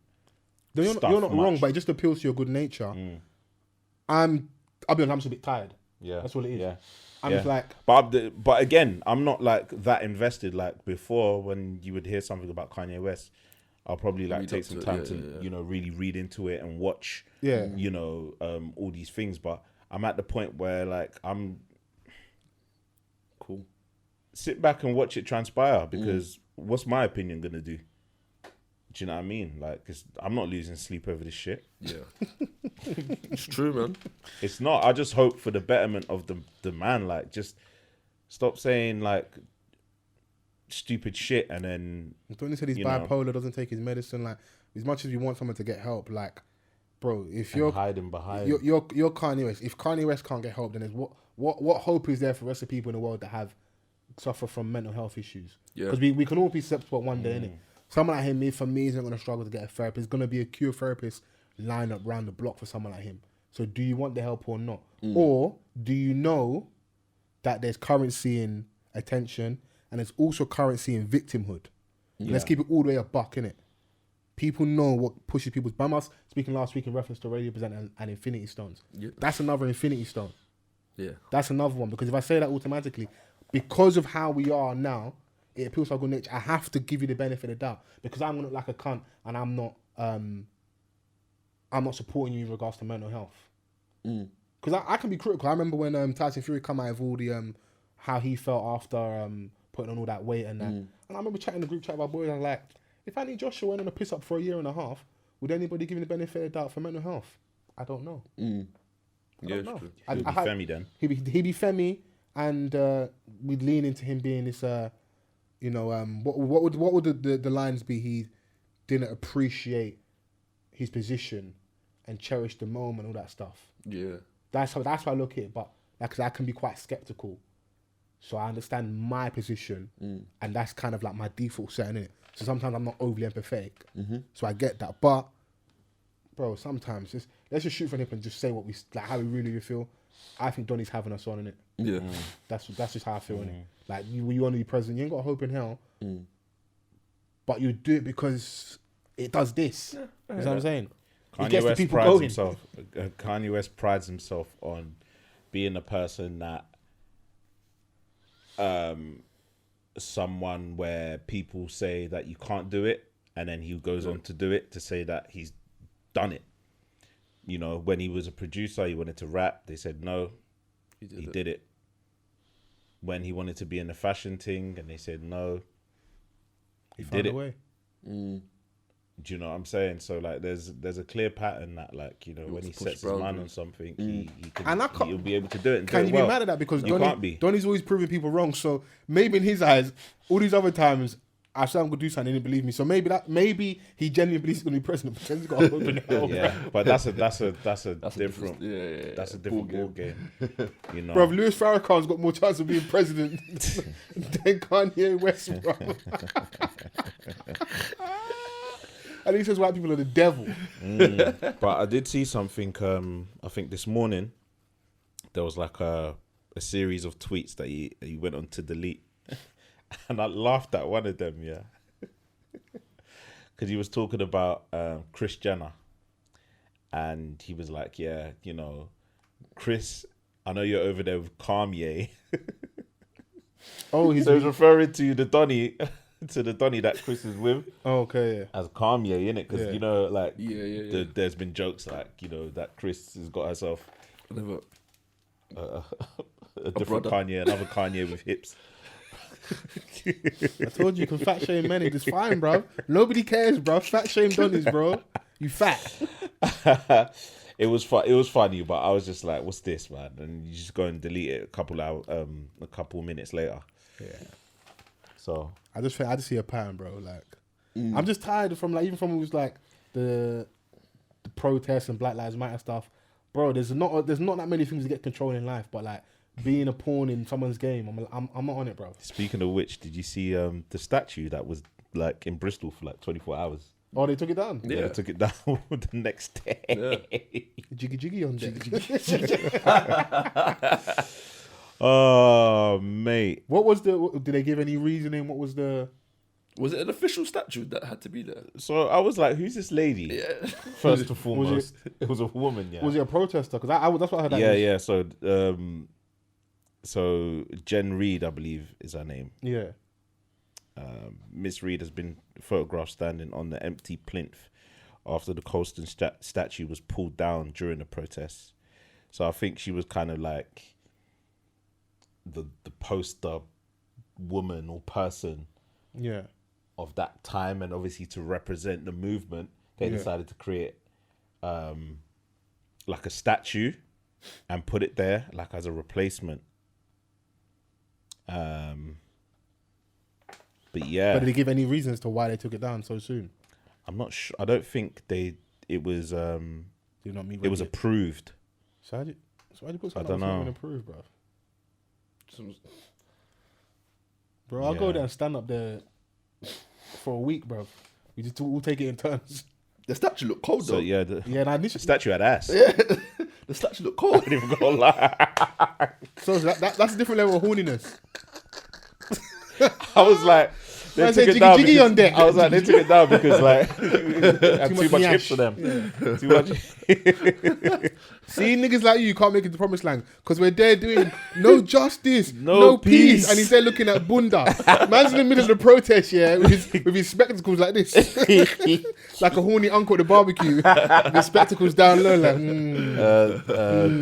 you're not wrong, but it just appeals to your good nature. I'll be honest, I'm just a bit tired. Yeah. That's what it is. Yeah. I'm just like... But again, I'm not like that invested like before when you would hear something about Kanye West. I'll probably like take some time to really read into it and watch, all these things. But I'm at the point where like I'm cool. Sit back and watch it transpire because what's my opinion gonna do? Do you know what I mean? Like, 'cause I'm not losing sleep over this shit. Yeah, it's true, man. It's not. I just hope for the betterment of the man. Like, just stop saying like stupid shit and then Tony said he's bipolar, doesn't take his medicine. Like, as much as you want someone to get help, like, bro, if you're hiding behind you're Kanye West, if Kanye West can't get help, then there's what hope is there for the rest of people in the world that suffer from mental health issues? Because we can all be susceptible one day, innit? Someone like him, for me, isn't going to struggle to get a therapist. It's going to be a queue of therapists lined up round the block for someone like him. So do you want the help or not? Or do you know that there's currency in attention and there's also currency in victimhood? Let's keep it all the way a buck, innit? People know what pushes people's bum. I was speaking last week in reference to Radio Presenter and Infinity Stones. That's another Infinity Stone. Yeah. That's another one, because if I say that automatically, because of how we are now, it appeals to our good nature. I have to give you the benefit of the doubt because I'm gonna look like a cunt and I'm not supporting you in regards to mental health. Because I can be critical. I remember when Tyson Fury come out of all the how he felt after putting on all that weight and that. And I remember chatting in the group chat about boys. I was like, if Anthony Joshua went on a piss up for a year and a half, would anybody give him the benefit of the doubt for mental health? I don't know. I don't know. He'd be Femi then. He'd be Femi, and we'd lean into him being this. What would the lines be? He didn't appreciate his position and cherish the moment, all that stuff. Yeah, that's how I look at it. But because I can be quite skeptical, so I understand my position, and that's kind of like my default setting in it. So sometimes I'm not overly empathetic, so I get that. But bro, sometimes let's just shoot from the hip and just say what how we really feel. I think Donny's having us on in it. Yeah, that's just how I feel in it. Like you want to be president, you ain't got hope in hell, but you do it because it does this. You know what I'm saying? Kanye West prides himself on being a person that someone where people say that you can't do it, and then he goes on to do it to say that he's done it. You know, when he was a producer, he wanted to rap. They said no, he did it. When he wanted to be in the fashion thing, and they said no, he did it. Do you know what I'm saying? So like, there's a clear pattern that like, you know, when he sets his mind on something, he'll be able to do it. And can you be mad at that because Donny's always proving people wrong? So maybe in his eyes, all these other times, I said I'm gonna do something, he didn't believe me. So maybe he genuinely believes he's gonna be president, but he's got to open hell. Yeah, but that's a different ball game. You know, bro, Louis Farrakhan's got more chance of being president than Kanye West, bro. And he says white people are the devil. But I did see something. I think this morning there was like a series of tweets that he went on to delete. And I laughed at one of them, yeah. Because he was talking about Kris Jenner. And he was like, yeah, you know, Chris, I know you're over there with Kanye. So he's referring to the Donny, that Chris is with. Oh, okay, yeah. As Kanye, innit? Because, you know, like, there's been jokes like, you know, that Chris has got herself a different Kanye, another Kanye with hips. I told you can fat shame many. It's fine, bro. Nobody cares, bro. Fat shame Donnies, bro. You fat. It was funny, but I was just like, "What's this, man?" And you just go and delete it a couple minutes later. Yeah. So I just see a pattern, bro. Like I'm just tired from like even from it was like the protests and Black Lives Matter stuff, bro. There's not that many things to get control in life, but like. Being a pawn in someone's game, I'm not on it, bro. Speaking of which, did you see the statue that was like in Bristol for like 24 hours? Oh, they took it down? Yeah, they took it down the next day. Yeah. Jiggy on deck. Oh, mate. What was did they give any reasoning? What was the... Was it an official statue that had to be there? So I was like, who's this lady? Yeah. First and foremost. It was a woman, yeah. Was it a protester? Because that's what I heard. Yeah. So Jen Reed, I believe, is her name. Yeah. Miss Reed has been photographed standing on the empty plinth after the Colston statue was pulled down during the protests. So I think she was kind of like the poster woman or person of that time, and obviously to represent the movement, they decided to create like a statue and put it there like as a replacement. But yeah. But did they give any reasons as to why they took it down so soon? I'm not sure. I don't think it was it was approved. So why'd you put something I don't know. Approved, bro? Bro, I'll go there and stand up there for a week, bro. We'll take it in turns. The statue looked cold, though. So yeah, the statue had ass. Yeah, the statue looked cold. I didn't even gonna lie. So that's a different level of horniness. I was like, I said jiggy on deck. I was like, they took it down because like had too much hips for them. Yeah. Too much. See, niggas like you can't make it to promised land because we're there doing no justice, no peace, and he's there looking at Bunda. Man's in the middle of the protest, yeah, with his spectacles like this, like a horny uncle at the barbecue. The spectacles down low, like.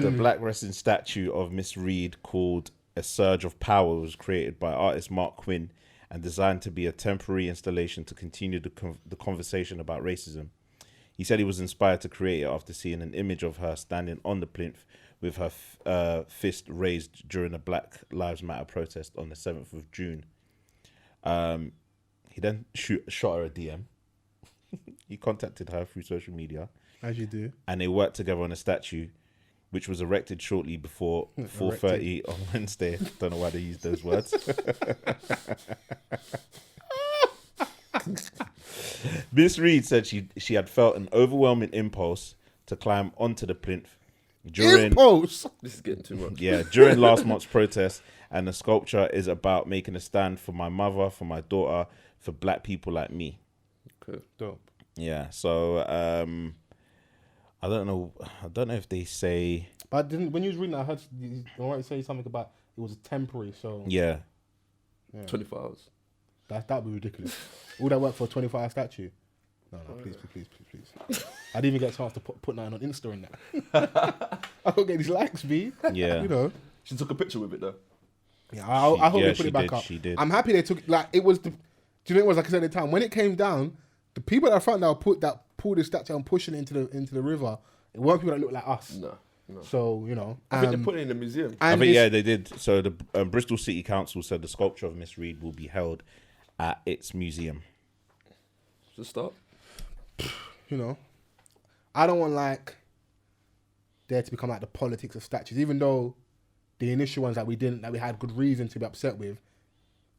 The black resting statue of Miss Reed, called A Surge of Power, was created by artist Mark Quinn and designed to be a temporary installation to continue the conversation about racism. He said he was inspired to create it after seeing an image of her standing on the plinth with her fist raised during a Black Lives Matter protest on the 7th of June. He then shot her a DM. He contacted her through social media. As you do. And they worked together on a statue, which was erected shortly before 4:30 on Wednesday. Don't know why they used those words. Miss Reed said she had felt an overwhelming impulse to climb onto the plinth during impulse. This is getting too much. Yeah, during last month's protest, and the sculpture is about making a stand for my mother, for my daughter, for black people like me. Okay, dope. Yeah, so I don't know if they say. But when you was reading that, I heard you might say something about it was temporary. So yeah. 24 hours. That'd be ridiculous. All that work for a 24-hour statue? No, please. I didn't even get a chance to put nothing on Insta and that. I don't get these likes, B. Yeah. You know. She took a picture with it though. Yeah, I hope they put it back up. She did. I'm happy they took like it was. Do you know what it was like I said at the time when it came down? The people at the front now pulled the statue and pushing it into the river. It weren't people that look like us. No. So you know, I think they put it in the museum. I think they did. So the Bristol City Council said the sculpture of Miss Reed will be held at its museum. Just start. You know, I don't want like there to become like the politics of statues, even though the initial ones that we had good reason to be upset with,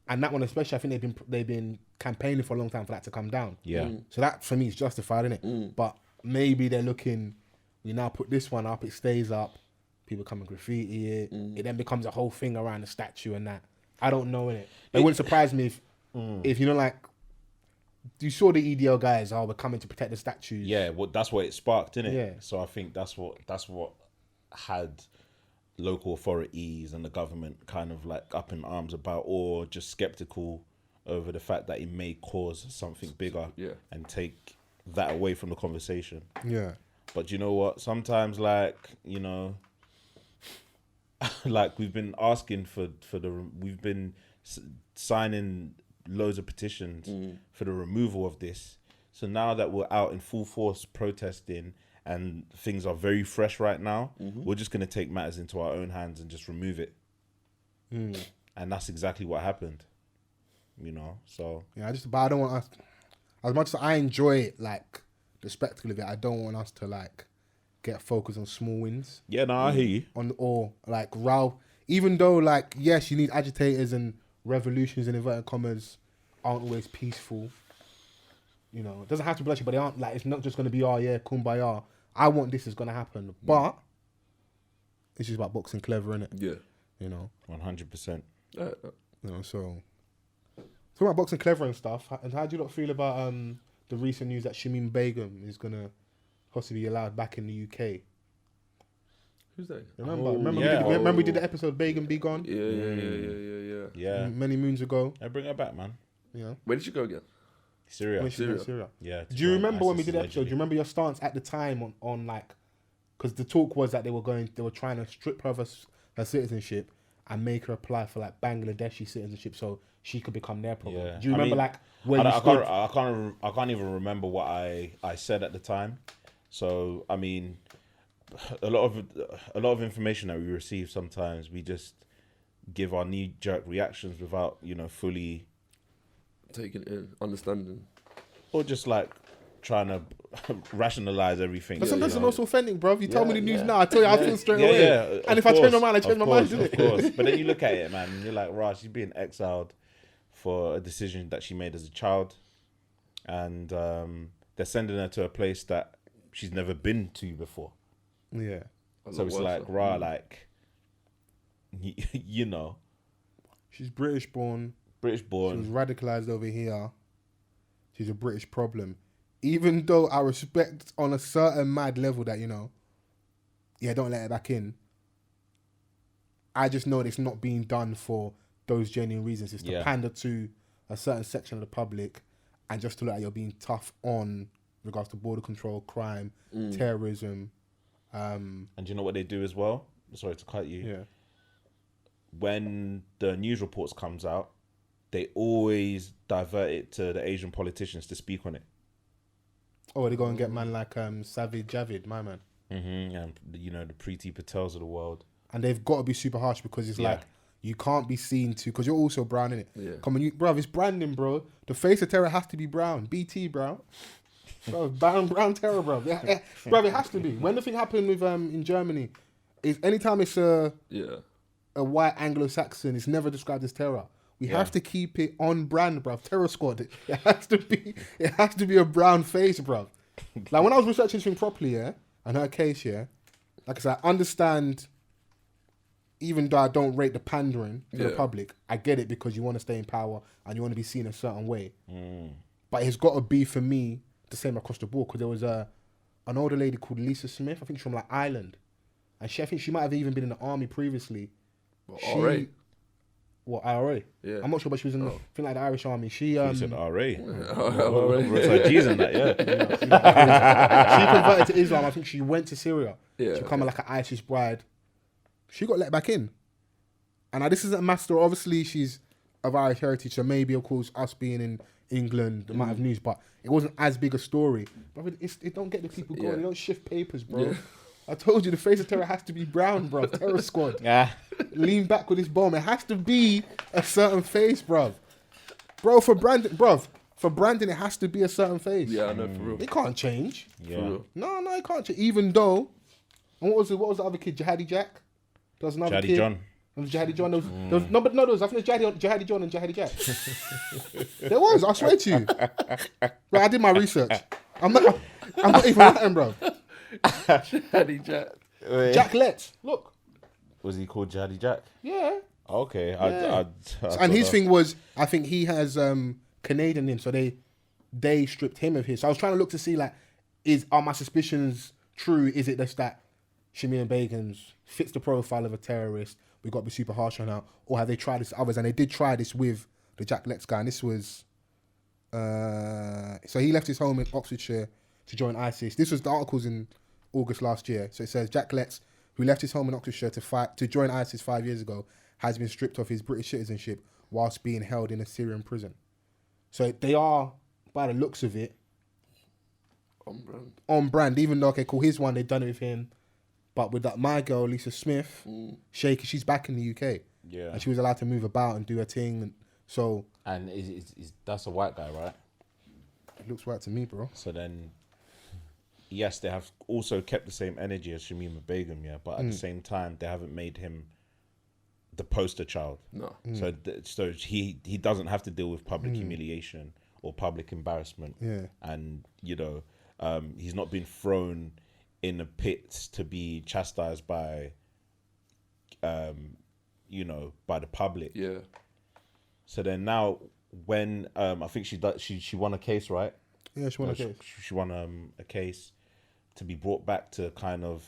and that one especially, I think they've been campaigning for a long time for that to come down. Yeah. So that for me is justified, isn't it? But maybe they're looking. We now put this one up, it stays up, people come and graffiti it. It then becomes a whole thing around the statue and that. I don't know, innit? It wouldn't surprise me if you know, like, you saw the EDL guys, we're coming to protect the statues. Yeah, well, that's what it sparked, innit? Yeah. So I think that's what had local authorities and the government kind of like up in arms about, or just skeptical over the fact that it may cause something bigger and take that away from the conversation. Yeah. But you know what? Sometimes, like, you know, like we've been asking we've been signing loads of petitions for the removal of this. So now that we're out in full force protesting and things are very fresh right now, we're just going to take matters into our own hands and just remove it. And that's exactly what happened, you know? So yeah, but I don't want us, as much as I enjoy it, like, the spectacle of it, I don't want us to like get focused on small wins. Yeah, no, I hear you. Or like even though like yes, you need agitators and revolutions in inverted commas aren't always peaceful. You know, it doesn't have to be bloodshed, but they aren't like it's not just gonna be kumbaya. I want this is gonna happen, but it's just about boxing clever, innit? Yeah, you know, 100%. You know, so talking about boxing clever and stuff. And how do you lot feel about the recent news that Shemima Begum is gonna possibly be allowed back in the UK? Who's that? Remember we did the episode Begum Be Gone? Yeah. Many moons ago. I bring her back, man. Yeah. Where did she go again? Syria. Yeah. Do you remember when we did the episode? Do you remember your stance at the time on like, because the talk was that they were trying to strip her of her citizenship and make her apply for like Bangladeshi citizenship so she could become their problem. Yeah. Do you remember I can't even remember what I said at the time. So I mean, a lot of information that we receive, sometimes we just give our knee-jerk reactions without, you know, fully taking it in, understanding, or just like trying to rationalize everything. But sometimes it's also offending, bro. If you tell me the news now, I tell you I feel straight away. Yeah, and if I change my mind, I change my mind, of course. But then you look at it, man, and you're like, right, she's being exiled for a decision that she made as a child, and they're sending her to a place that she's never been to before. Yeah. So it's like, right, like, you know, she's British born, British She born. was radicalized over here. She's a British problem. Even though I respect on a certain mad level that, don't let her back in. I just know that it's not being done for those genuine reasons. It's to pander to a certain section of the public and just to look like you're being tough on regards to border control, crime, terrorism. And do you know what they do as well? Sorry to cut you. Yeah. When the news reports comes out, they always divert it to the Asian politicians to speak on it. Oh, they go and get man like Savage Javid, my man. Mm-hmm. And the Preeti Patels of the world. And they've got to be super harsh because it's like you can't be seen to, because you're also brown in it. Yeah. Come on, bro, it's branding, bro. The face of terror has to be brown. BT, bro. Bro, brown terror, bro. Yeah, bro, it has to be. When the thing happened with in Germany, is anytime it's a white Anglo-Saxon, it's never described as terror. We have to keep it on brand, bruv. Terror Squad. It has to be a brown face, bruv. Like when I was researching this thing properly, and her case, like I said, I understand, even though I don't rate the pandering to the public, I get it because you want to stay in power and you want to be seen a certain way. But it's got to be, for me, the same across the board, because there was an older lady called Lisa Smith, I think she's from like Ireland. And I think she might have even been in the army previously. What, IRA? Yeah. I'm not sure, but she was in the like the Irish army. She said RA. Like G's in that, She converted to Islam. I think she went to Syria. Yeah. She became like an ISIS bride. She got let back in. And now this isn't a master. Obviously, she's of Irish heritage, so maybe, of course, us being in England, it might have news, but it wasn't as big a story. But it don't get the people going. They don't shift papers, bro. Yeah. I told you the face of terror has to be brown, bro. Terror Squad. Yeah. Lean back with this bomb. It has to be a certain face, bro. Bro, for branding, it has to be a certain face. Yeah, I know, for real. It can't change. Yeah. No, it can't change. Even though, and what was the other kid? Jihadi Jack? There was another kid. John. Jihadi John. There was, no, but no, there was. I think it was Jihadi John and Jihadi Jack. There was. I swear to you. Bro, I did my research. I'm not even lying, bro. Jihadi Jack. Jack Letts. Look. Was he called Jihadi Jack? Yeah. Okay. Yeah. And his thing was, I think he has Canadian in, so they stripped him of his. So I was trying to look to see, like, are my suspicions true? Is it just that Shemima Begum fits the profile of a terrorist? We've got to be super harsh on her. Or have they tried this others? And they did try this with the Jack Letts guy. And this was... so he left his home in Oxfordshire to join ISIS. This was the articles in August last year. So it says, Jack Letts, who left his home in Oxfordshire to join ISIS 5 years ago, has been stripped of his British citizenship whilst being held in a Syrian prison. So they are, by the looks of it, on brand. Even though, okay, cool, here's one, they've done it with him. But with that, my girl, Lisa Smith, Shaky, she's back in the UK. Yeah. And she was allowed to move about and do her thing. And so... And is that's a white guy, right? It looks white to me, bro. So then... Yes, they have also kept the same energy as Shemima Begum, but at the same time, they haven't made him the poster child. No. So he doesn't have to deal with public humiliation or public embarrassment. Yeah. And, he's not been thrown in a pit to be chastised by, by the public. Yeah. So then now, when I think she won a case, right? Yeah, she won a case. She won a case to be brought back to kind of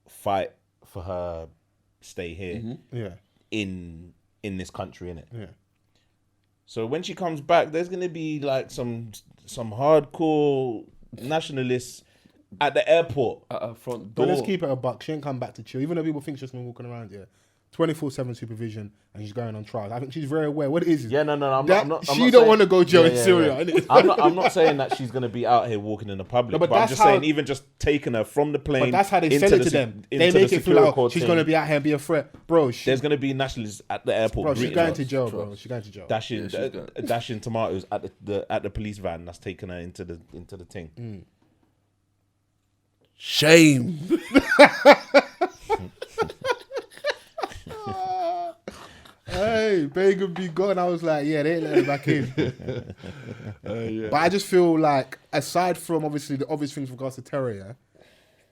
fight for her stay here. Yeah. In this country, innit? Yeah. So when she comes back, there's gonna be like some hardcore nationalists at the airport. At her front door. But let's keep it a buck. She ain't come back to chill. Even though people think she's just been walking around here. 24/7 supervision, and she's going on trial. I think she's very aware. What it is? Yeah, no. I'm not. She don't want to go jail in Syria. Yeah. I'm not saying that she's gonna be out here walking in the public. No, but I'm just saying, even just taking her from the plane. But that's how they sell it to them. They make it feel like she's gonna be out here and be a threat, bro. There's gonna be nationalists at the airport. Bro, she's going to jail, bro. She's going to jail. Dashing tomatoes at the police van that's taking her into the thing. Shame. Hey, Begum be gone. I was like, yeah, they ain't letting her back in. But I just feel like, aside from obviously the obvious things with regards to terror,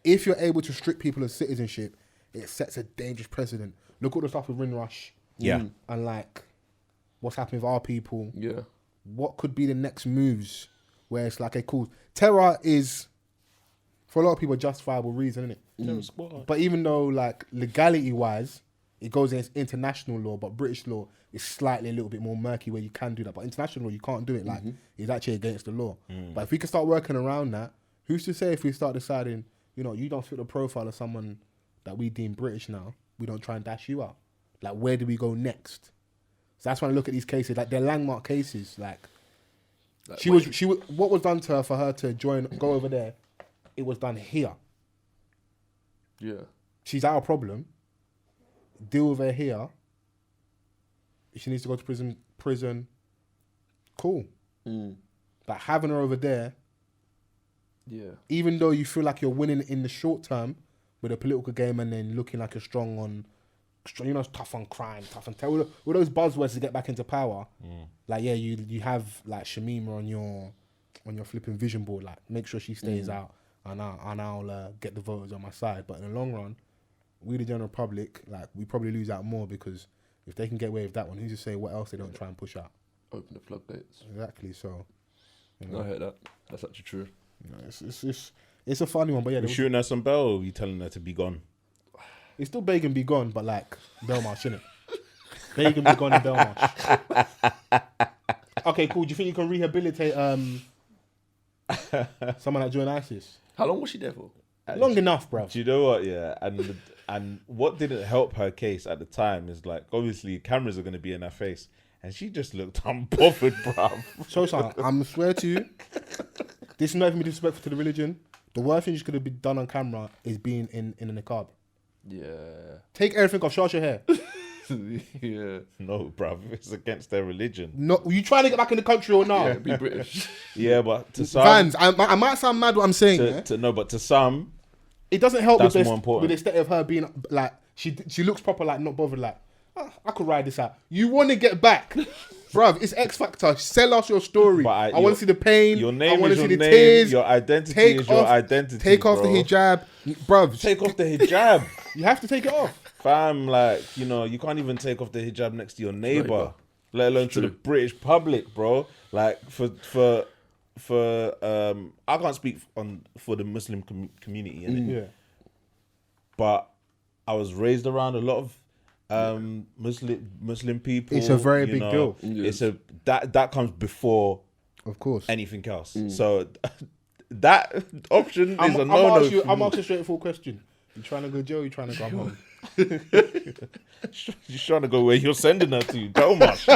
if you're able to strip people of citizenship, it sets a dangerous precedent. Look at the stuff with Windrush. Yeah. And like, what's happening with our people. Yeah. What could be the next moves where it's like, okay, cool. Terror is, for a lot of people, a justifiable reason, isn't it? Terror squad. But even though, like, legality-wise, it goes against international law, but British law is slightly a little bit more murky where you can do that. But international law, you can't do it. Like, it's actually against the law. But if we can start working around that, who's to say if we start deciding, you know, you don't fit the profile of someone that we deem British now, we don't try and dash you out. Like, where do we go next? So that's when I look at these cases, like, they're landmark cases. Like she was, what was done to her for her to go over there, it was done here. Yeah. She's our problem. Deal with her here. If she needs to go to prison, cool. But having her over there, yeah, even though you feel like you're winning in the short term with a political game and then looking like you're strong on, you know, tough on crime, tough on terror, all those buzzwords to get back into power. Like, yeah, you have like Shamima on your flipping vision board. Like, make sure she stays out, and I'll get the voters on my side. But in the long run, we the general public, like, we probably lose out more, because if they can get away with that one, who's to say what else they don't try and push out? Open the floodgates. Exactly. So, you know, I heard that. That's actually true. you know, it's a funny one, but yeah, You shooting her some bell, or you telling her to be gone? it's still Begum be gone, but like Belmarsh, innit? Begum be gone in Belmarsh. Okay, cool. Do you think you can rehabilitate someone that joined ISIS? How long was she there for? Long enough, bro. Do you know what? Yeah, and what didn't help her case at the time is, like, obviously cameras are going to be in her face, and she just looked unbothered, bruv. Sosa, I'm swear to you, this is not even disrespectful to the religion. The worst thing you could have been done on camera is being in a niqab. Yeah. Take everything off, shush your hair. Yeah. No, bruv, it's against their religion. No, you trying to get back in the country or not? Yeah, be British. Yeah, but to some, Vans, I might sound mad what I'm saying. Yeah? but to some, It doesn't help That's with more this, important. with the state of her being like, she looks proper, like, not bothered, like, I could ride this out. You want to get back, bruv? It's X Factor. Sell us your story. But I want to see the pain. Your I name want is to see your the name. tears. Your identity is your identity. Take off the bro. hijab, bruv. Take off the hijab. You have to take it off. Fam, like, you know, you can't even take off the hijab next to your neighbor, let alone to the British public, bro. Like, for I can't speak for the Muslim community, innit? Yeah. But I was raised around a lot of Muslim people. It's a very you big know. deal. It's that comes before Of course. anything else. So that option is a I'm no-no. asking you a straightforward question. You trying to go jail? You trying to go home? She's trying to go where you're sending her to, Delmarsh.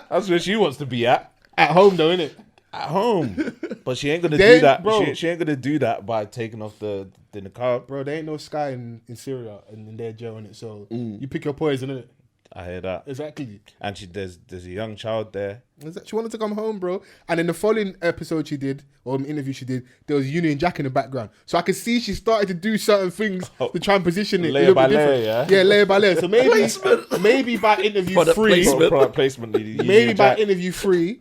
That's where she wants to be at. At home though, innit? At home. But she ain't gonna They- do that. bro. She ain't gonna do that by taking off the niqab. Bro, there ain't no sky in Syria and in their jail, innit? So you pick your poison, innit? I hear that. Exactly. And there's a young child there. She wanted to come home, bro. And in the following episode she did, or interview she did, there was Union Jack in the background. So I could see she started to do certain things to try and position it Layer a little by bit layer, different. yeah? Layer by layer. So maybe by interview Product 3, placement. Product placement. maybe by interview 3,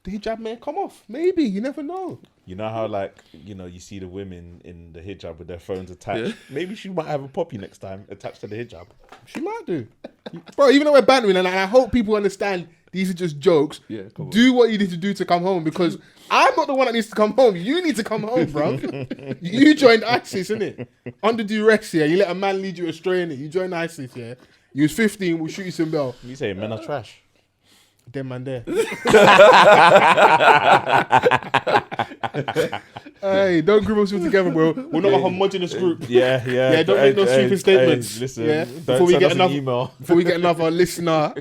the hijab may come off. Maybe, you never know. You know how, like, you know, you see the women in the hijab with their phones attached. Yeah. Maybe she might have a poppy next time attached to the hijab. She might do. Bro, even though we're bantering, and I hope people understand these are just jokes, Yeah, come on. do what you need to do to come home, because I'm not the one that needs to come home. You need to come home, bro. You joined ISIS, innit? Under duress, yeah. You let a man lead you astray, innit? You joined ISIS, yeah. You was 15, we'll shoot you some bell. You say men are trash. Them man there. Hey, don't group us all together, bro. We're not a homogenous group. Yeah. Yeah, don't make no sweeping statements. listen, yeah, don't before we send get us an another email. before we get another listener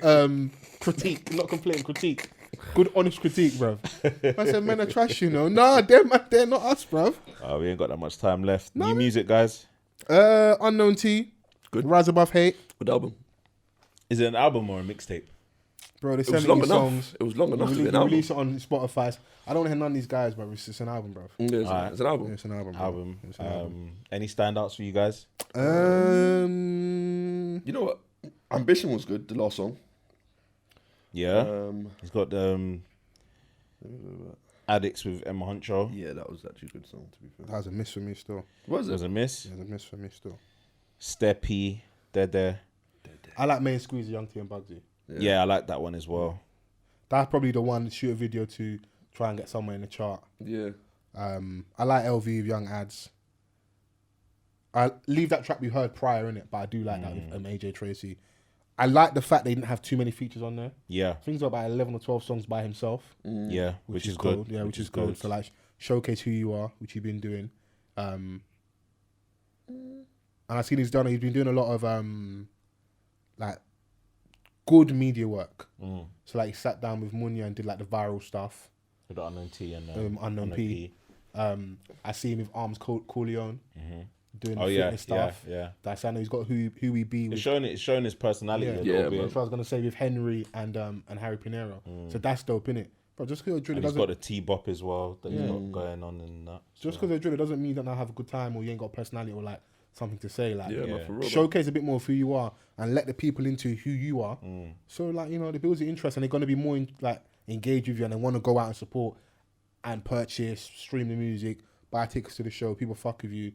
critique, not complaint, critique, good honest critique, bro. I said men are trash, you know. Nah, they're not us, bro. We ain't got that much time left. No, New man. music, guys. Unknown T, Good. Rise Above Hate, Good album. Is it an album or a mixtape? bro. They It was sent long me enough. songs. It was long enough to be You an album. release it on Spotify. I don't hear none of these guys, bro. It's just an album, bro. Yeah, Alright. it's an album. Yeah, it's an album. Bro. Album. It's an album. Any standouts for you guys? You know what? Ambition was good, the last song. Yeah. He's got Addicts with Emma Huncho. Yeah, that was actually a good song, to be fair. That was a miss for me still. Was There's it? a miss. That was a miss for me still. Steppy. There. I like Main Squeeze, Young T and Bugsy. Yeah, I like that one as well. That's probably the one to shoot a video to try and get somewhere in the chart. Yeah. I like LV with Young Ads. I leave that track we heard prior in it, but I do like that with AJ Tracy. I like the fact they didn't have too many features on there. Yeah. I think it's about 11 or 12 songs by himself. Yeah, which is good. good. Yeah, which is good. So like showcase who you are, which you've been doing. And I've seen he's been doing a lot of like good media work. So like he sat down with Munya and did like the viral stuff. With the Unknown T and Unknown P. I see him with Arms Corleone doing the fitness stuff. Yeah. That's I know he's got who we be. It's showing his personality a little bit. That's what I was gonna say with Henry and Harry Pinero. So that's dope, innit? But just because he's got a T-bop as well that he's got going on and that. Just because they're drill, it doesn't mean that I have a good time or you ain't got personality or like something to say. Like For real, showcase a bit more of who you are and let the people into who you are. So like it builds the interest and they're gonna be more engaged with you and they want to go out and support and purchase, stream the music, buy tickets to the show. People fuck with you.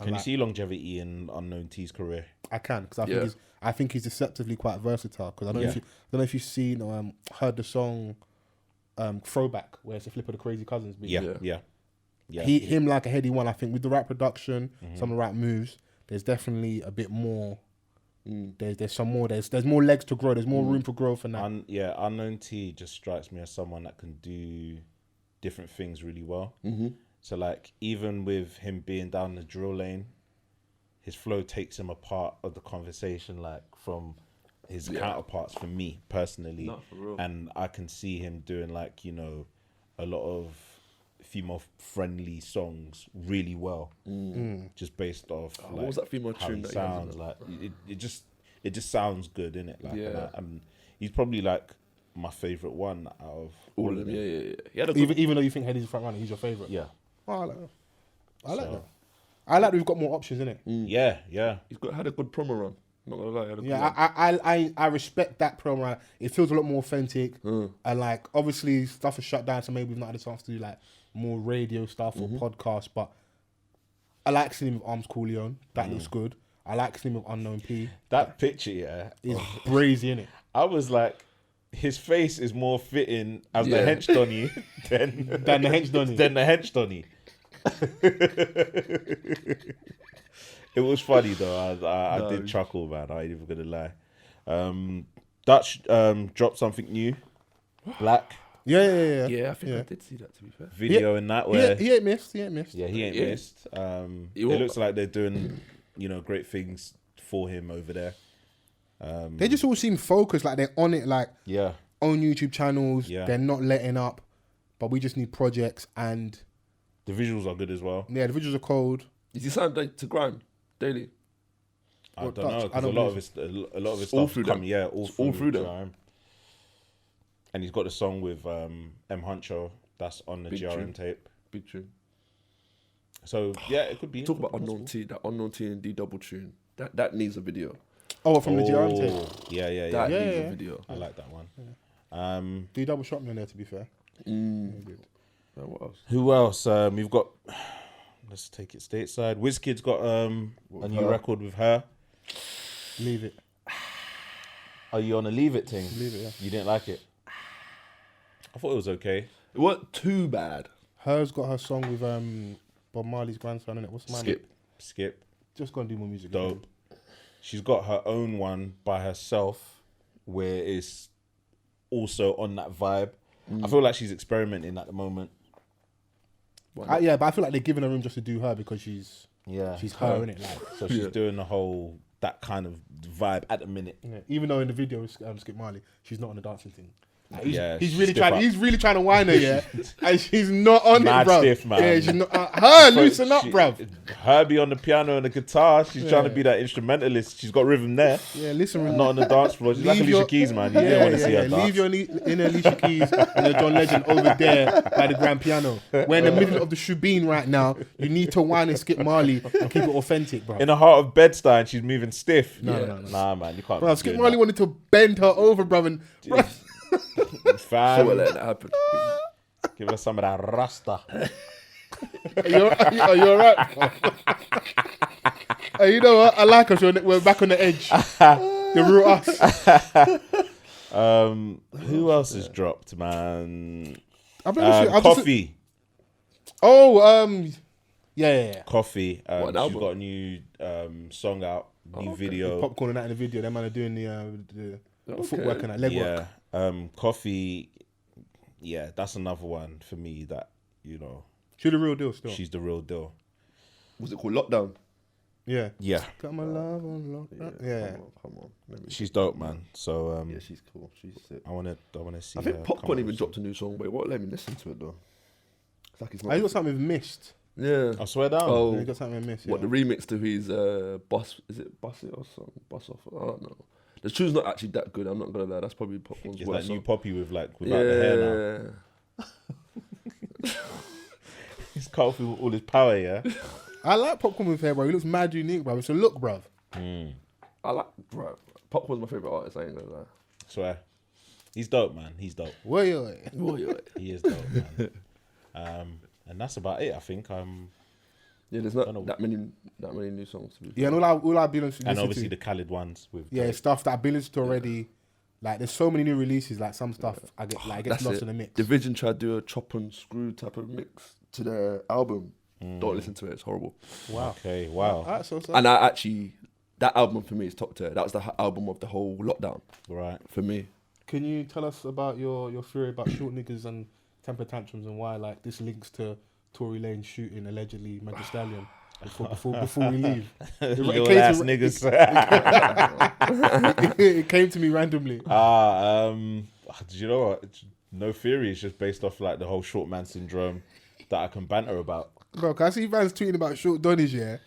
Can you see longevity in Unknown T's career? I can because I think he's deceptively quite versatile. Because I don't know if you've seen or heard the song Throwback, where it's a flip of the Crazy Cousins beat. Yeah. Him like a Headie One. I think with the right production, some of the right moves, there's definitely a bit more. There's some more. There's more legs to grow. There's more room for growth and that. Unknown T just strikes me as someone that can do different things really well. So like even with him being down the drill lane, his flow takes him a part of the conversation, like from his counterparts for me personally. No, for real. And I can see him doing like, a lot of female friendly songs really well. Just based off like, what was that female how tune he that sounds he has like it just sounds good, innit? Like and he's probably like my favourite one out of all of them. Yeah. He had Even though you think Headie's the front runner, he's your favourite. Yeah. Oh, I like that. I like that we've got more options, innit? Yeah. He's had a good promo run. Not gonna lie. He had a good run. I respect that promo run. It feels a lot more authentic. And like obviously stuff is shut down, so maybe we've not had a chance to do like more radio stuff or podcasts. But I like seeing him with Arms Corleone. That looks good. I like seeing him with Unknown P. That picture, is brazy, innit? I was like, his face is more fitting as the hench Donny than the hench Donny. Than the hench Donny. It was funny though. I did chuckle, man. I ain't even gonna lie. Dutch dropped something new. Black. Yeah. Yeah, I think I did see that, to be fair. Video in that where he ain't missed. Yeah, he ain't missed. It looks like they're doing great things for him over there. They just all seem focused, like they're on it, like own YouTube channels. Yeah. They're not letting up, but we just need projects and the visuals are good as well. Yeah, the visuals are cold. Is he signed to grind daily? I don't know, because a lot of his stuff come all through them. And he's got a song with M Huncho that's on the GRM tape. Big tune. So yeah, it could be. Talk about Unknown T, that Unknown T and D double tune. That needs a video. Oh, from the GRM tape. Yeah. That needs a video. I like that one. D double shot me on there, to be fair. What else? Who else? We've got. Let's take it stateside. WizKid's got a new record with her. Leave It. Are you on a Leave It thing? Leave It, yeah. You didn't like it? I thought it was okay. It wasn't too bad. Her's got her song with Bob Marley's grandson in it. What's the name? Skip. Just gonna do more music. Dope. She's got her own one by herself where it's also on that vibe. I feel like she's experimenting at the moment. But I feel like they're giving her room just to do her because she's her, innit? Like, so she's doing the whole, that kind of vibe at the minute. Yeah. Even though in the video, Skip Marley, she's not on the dancing thing. Like, he's really trying to whine her, yeah, and she's not on it, bro. Stiff, man. Yeah, she's not. Loosen up, bro. Her be on the piano and the guitar. She's trying to be that instrumentalist. She's got rhythm there. Yeah, listen, not on the dance floor. She's like Alicia Keys, man. You don't want to see her dance. Leave your inner Alicia Keys and your John Legend over there by the grand piano. We're in the middle of the shubeen right now. You need to whine and Skip Marley and keep it authentic, bro. In the heart of Bed-Stuy and she's moving stiff. No. Nah, man, you can't. Bro, Skip Marley wanted to bend her over, bro, and fam, let that happen. Give her some of that rasta. Are you alright? You know what? I like us. We're back on the edge. The real us. Who else has dropped, man? Coffee. Yeah. Coffee. She's album? got a new song out, new video. Popcorn and that in the video. Them man are doing the footwork and that leg work. Coffee. Yeah, that's another one for me that, you know. She's the real deal still. She's the real deal. Was it called Lockdown? Yeah. Yeah. Got my love on lockdown. Yeah. Come on. She's dope, man. So yeah, she's cool. She's sick. I wanna see. I think Popcorn even dropped a new song, but what? Let me listen to it though. It's like it's not. I got something missed. Yeah. I swear down. Oh, You got something missed. what, the remix to his Boss? Is it Boss It or something? Boss Off? I don't know. The tune's not actually that good. I'm not gonna lie. That's probably Popcorn's It's worst that new song. Poppy without the hair now. He's cut off with all his power, yeah. I like Popcorn with hair, bro. He looks mad unique, bro. It's a look, bro. I like, bro. Popcorn's my favorite artist. I ain't gonna lie. Swear. He's dope, man. He's dope. Wait. He is dope, man. And that's about it, I think. Yeah, there's not that many new songs to be. Yeah, and all I've been listening to. And obviously the Khaled ones with stuff that I've been listening to already. Like, there's so many new releases. Like, some stuff I get gets lost in the mix. Division tried to do a chop and screw type of mix to their album. Don't listen to it; it's horrible. Wow. Okay, wow. Alright, so. And I actually, that album for me is top tier. That was the album of the whole lockdown. Right. For me. Can you tell us about your theory about short niggas and temper tantrums and why like this links to Tory Lanez shooting allegedly Meg Thee Stallion before we leave? Little ass niggas. It came to me randomly. Do you know what? No theory. It's just based off like the whole short man syndrome that I can banter about. Bro, can I see Vans tweeting about short Donnies, yeah?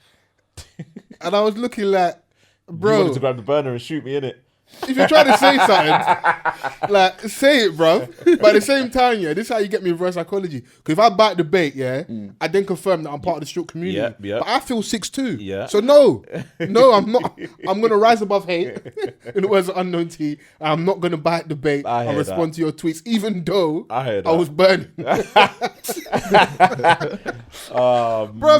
And I was looking like, bro. You wanted to grab the burner and shoot me, innit? If you're trying to say something, like, say it, bro. But at the same time, yeah, this is how you get me reverse psychology. Because if I bite the bait, yeah, I then confirm that I'm part of the short community. Yeah. But I feel 6'2". Yeah. So no, I'm not. I'm going to rise above hate, in the words of Unknown T. I'm not going to bite the bait and respond to your tweets, even though I was burning. Bro,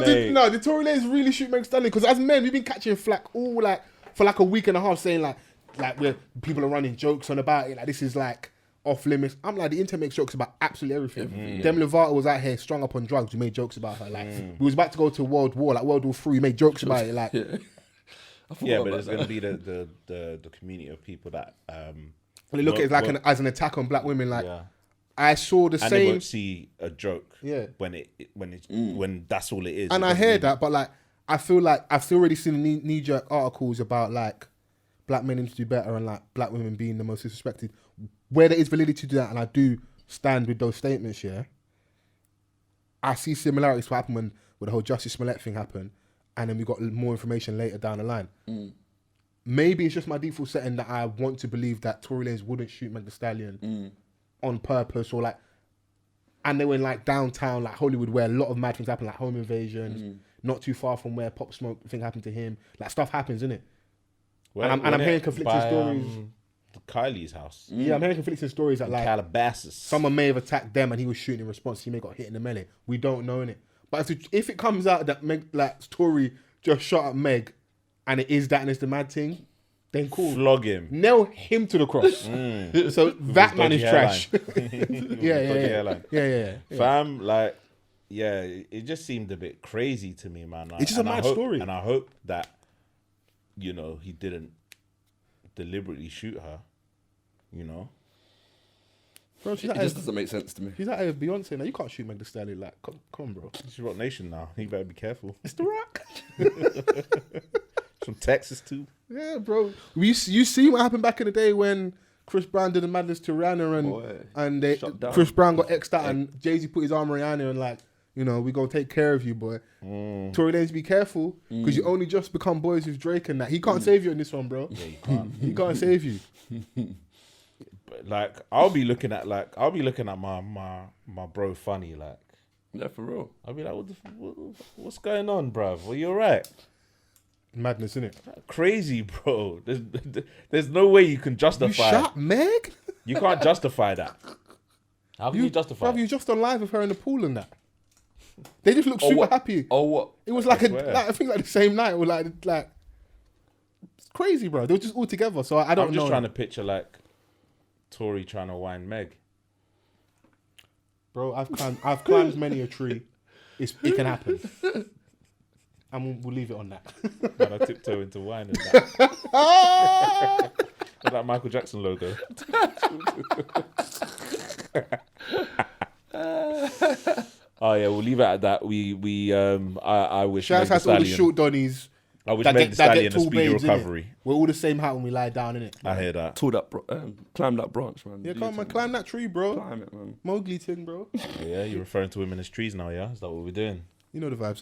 the Tory Lanez really shoot Meg Stallion. Because as men, we've been catching flack all like for like a week and a half saying like where people are running jokes on about it, like this is like off limits. I'm like, the internet makes jokes about absolutely everything. Demi Lovato was out here strung up on drugs. We made jokes about her. Like we was about to go to World War, like World War III. We made jokes about it. Like but there's gonna be the community of people that they look at it like as an attack on black women. Like I saw the and same. they won't see a joke. When that's all it is. And I hear that, but like I feel like I've still already seen knee-jerk articles about like black men need to do better and like black women being the most disrespected. Where there is validity to that, and I do stand with those statements, yeah. I see similarities to what happened when the whole Justice Smollett thing happened, and then we got more information later down the line. Maybe it's just my default setting that I want to believe that Tory Lanez wouldn't shoot Meg Thee Stallion on purpose, or like, and they were in like downtown, like Hollywood, where a lot of mad things happen, like home invasions, not too far from where Pop Smoke thing happened to him. Like stuff happens, innit? And I'm hearing conflicting stories. Kylie's house. Yeah, I'm hearing conflicting stories that like Calabasas. Someone may have attacked them and he was shooting in response. He may have got hit in the melee. We don't know, innit? But if it comes out that Meg, like Tory just shot at Meg, and it is that and it's the mad thing, then cool. Flog him. Nail him to the cross. So that man is trash. Yeah. Fam, like, yeah, it just seemed a bit crazy to me, man. Like, it's just a mad story. And I hope that, you know, he didn't deliberately shoot her, you know? Bro, It just doesn't make sense to me. She's out here with Beyonce now. You can't shoot Meg Thee Stallion. Like, come on, bro. She's Rock Nation now. You better be careful. It's The Rock. From Texas too. Yeah, bro. You see what happened back in the day when Chris Brown did the madness to Rihanna and Chris Brown got X'd out and Jay-Z put his arm on Rihanna and like, you know, we gonna take care of you, boy. Tory Lanez, be careful because you only just become boys with Drake and that. He can't save you in this one, bro. Yeah, you can't. He can't save you. But like, I'll be looking at my bro funny, like. Yeah, for real. I'll be like, what's going on, bruv? Well, you alright? Madness, innit? Crazy, bro. There's no way you can justify. You shot Meg? You can't justify that. How can you justify? Bruv, you just on live with her in the pool and that. They just look super happy. Oh, what? It was like I think like the same night. It was like it's crazy, bro. They were just all together. So I don't know. I'm just trying to picture like Tory trying to wind Meg. Bro, I've climbed many a tree. It can happen. And we'll leave it on that. Man, I tiptoe into wine and that. Like that Michael Jackson logo. Oh yeah, we'll leave it at that. I wish. Shout out to all the short donnies. I wish Meg the Stallion a speedy recovery. We're all the same height when we lie down, innit? I hear that. Climb that branch, man. Yeah, come on, climb that tree, bro. Climb it, man. Mowgli thing, bro. Yeah, you're referring to women as trees now, yeah? Is that what we're doing? You know the vibes.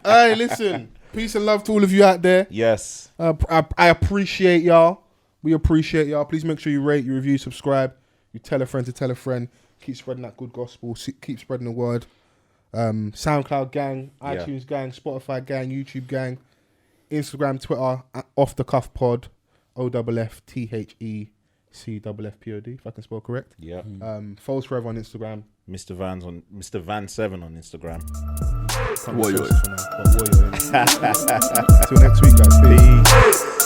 Hey, listen. Peace and love to all of you out there. Yes. I appreciate y'all. We appreciate y'all. Please make sure you rate, you review, subscribe. You tell a friend to tell a friend. Keep spreading that good gospel. Keep spreading the word. SoundCloud gang, iTunes gang, Spotify gang, YouTube gang, Instagram, Twitter, Off the Cuff Pod, OFFTHECFFPOD, if I can spell correct. Yeah. Fols Forever on Instagram. Mr. Vans 7 on Instagram. Till next week, guys. Peace.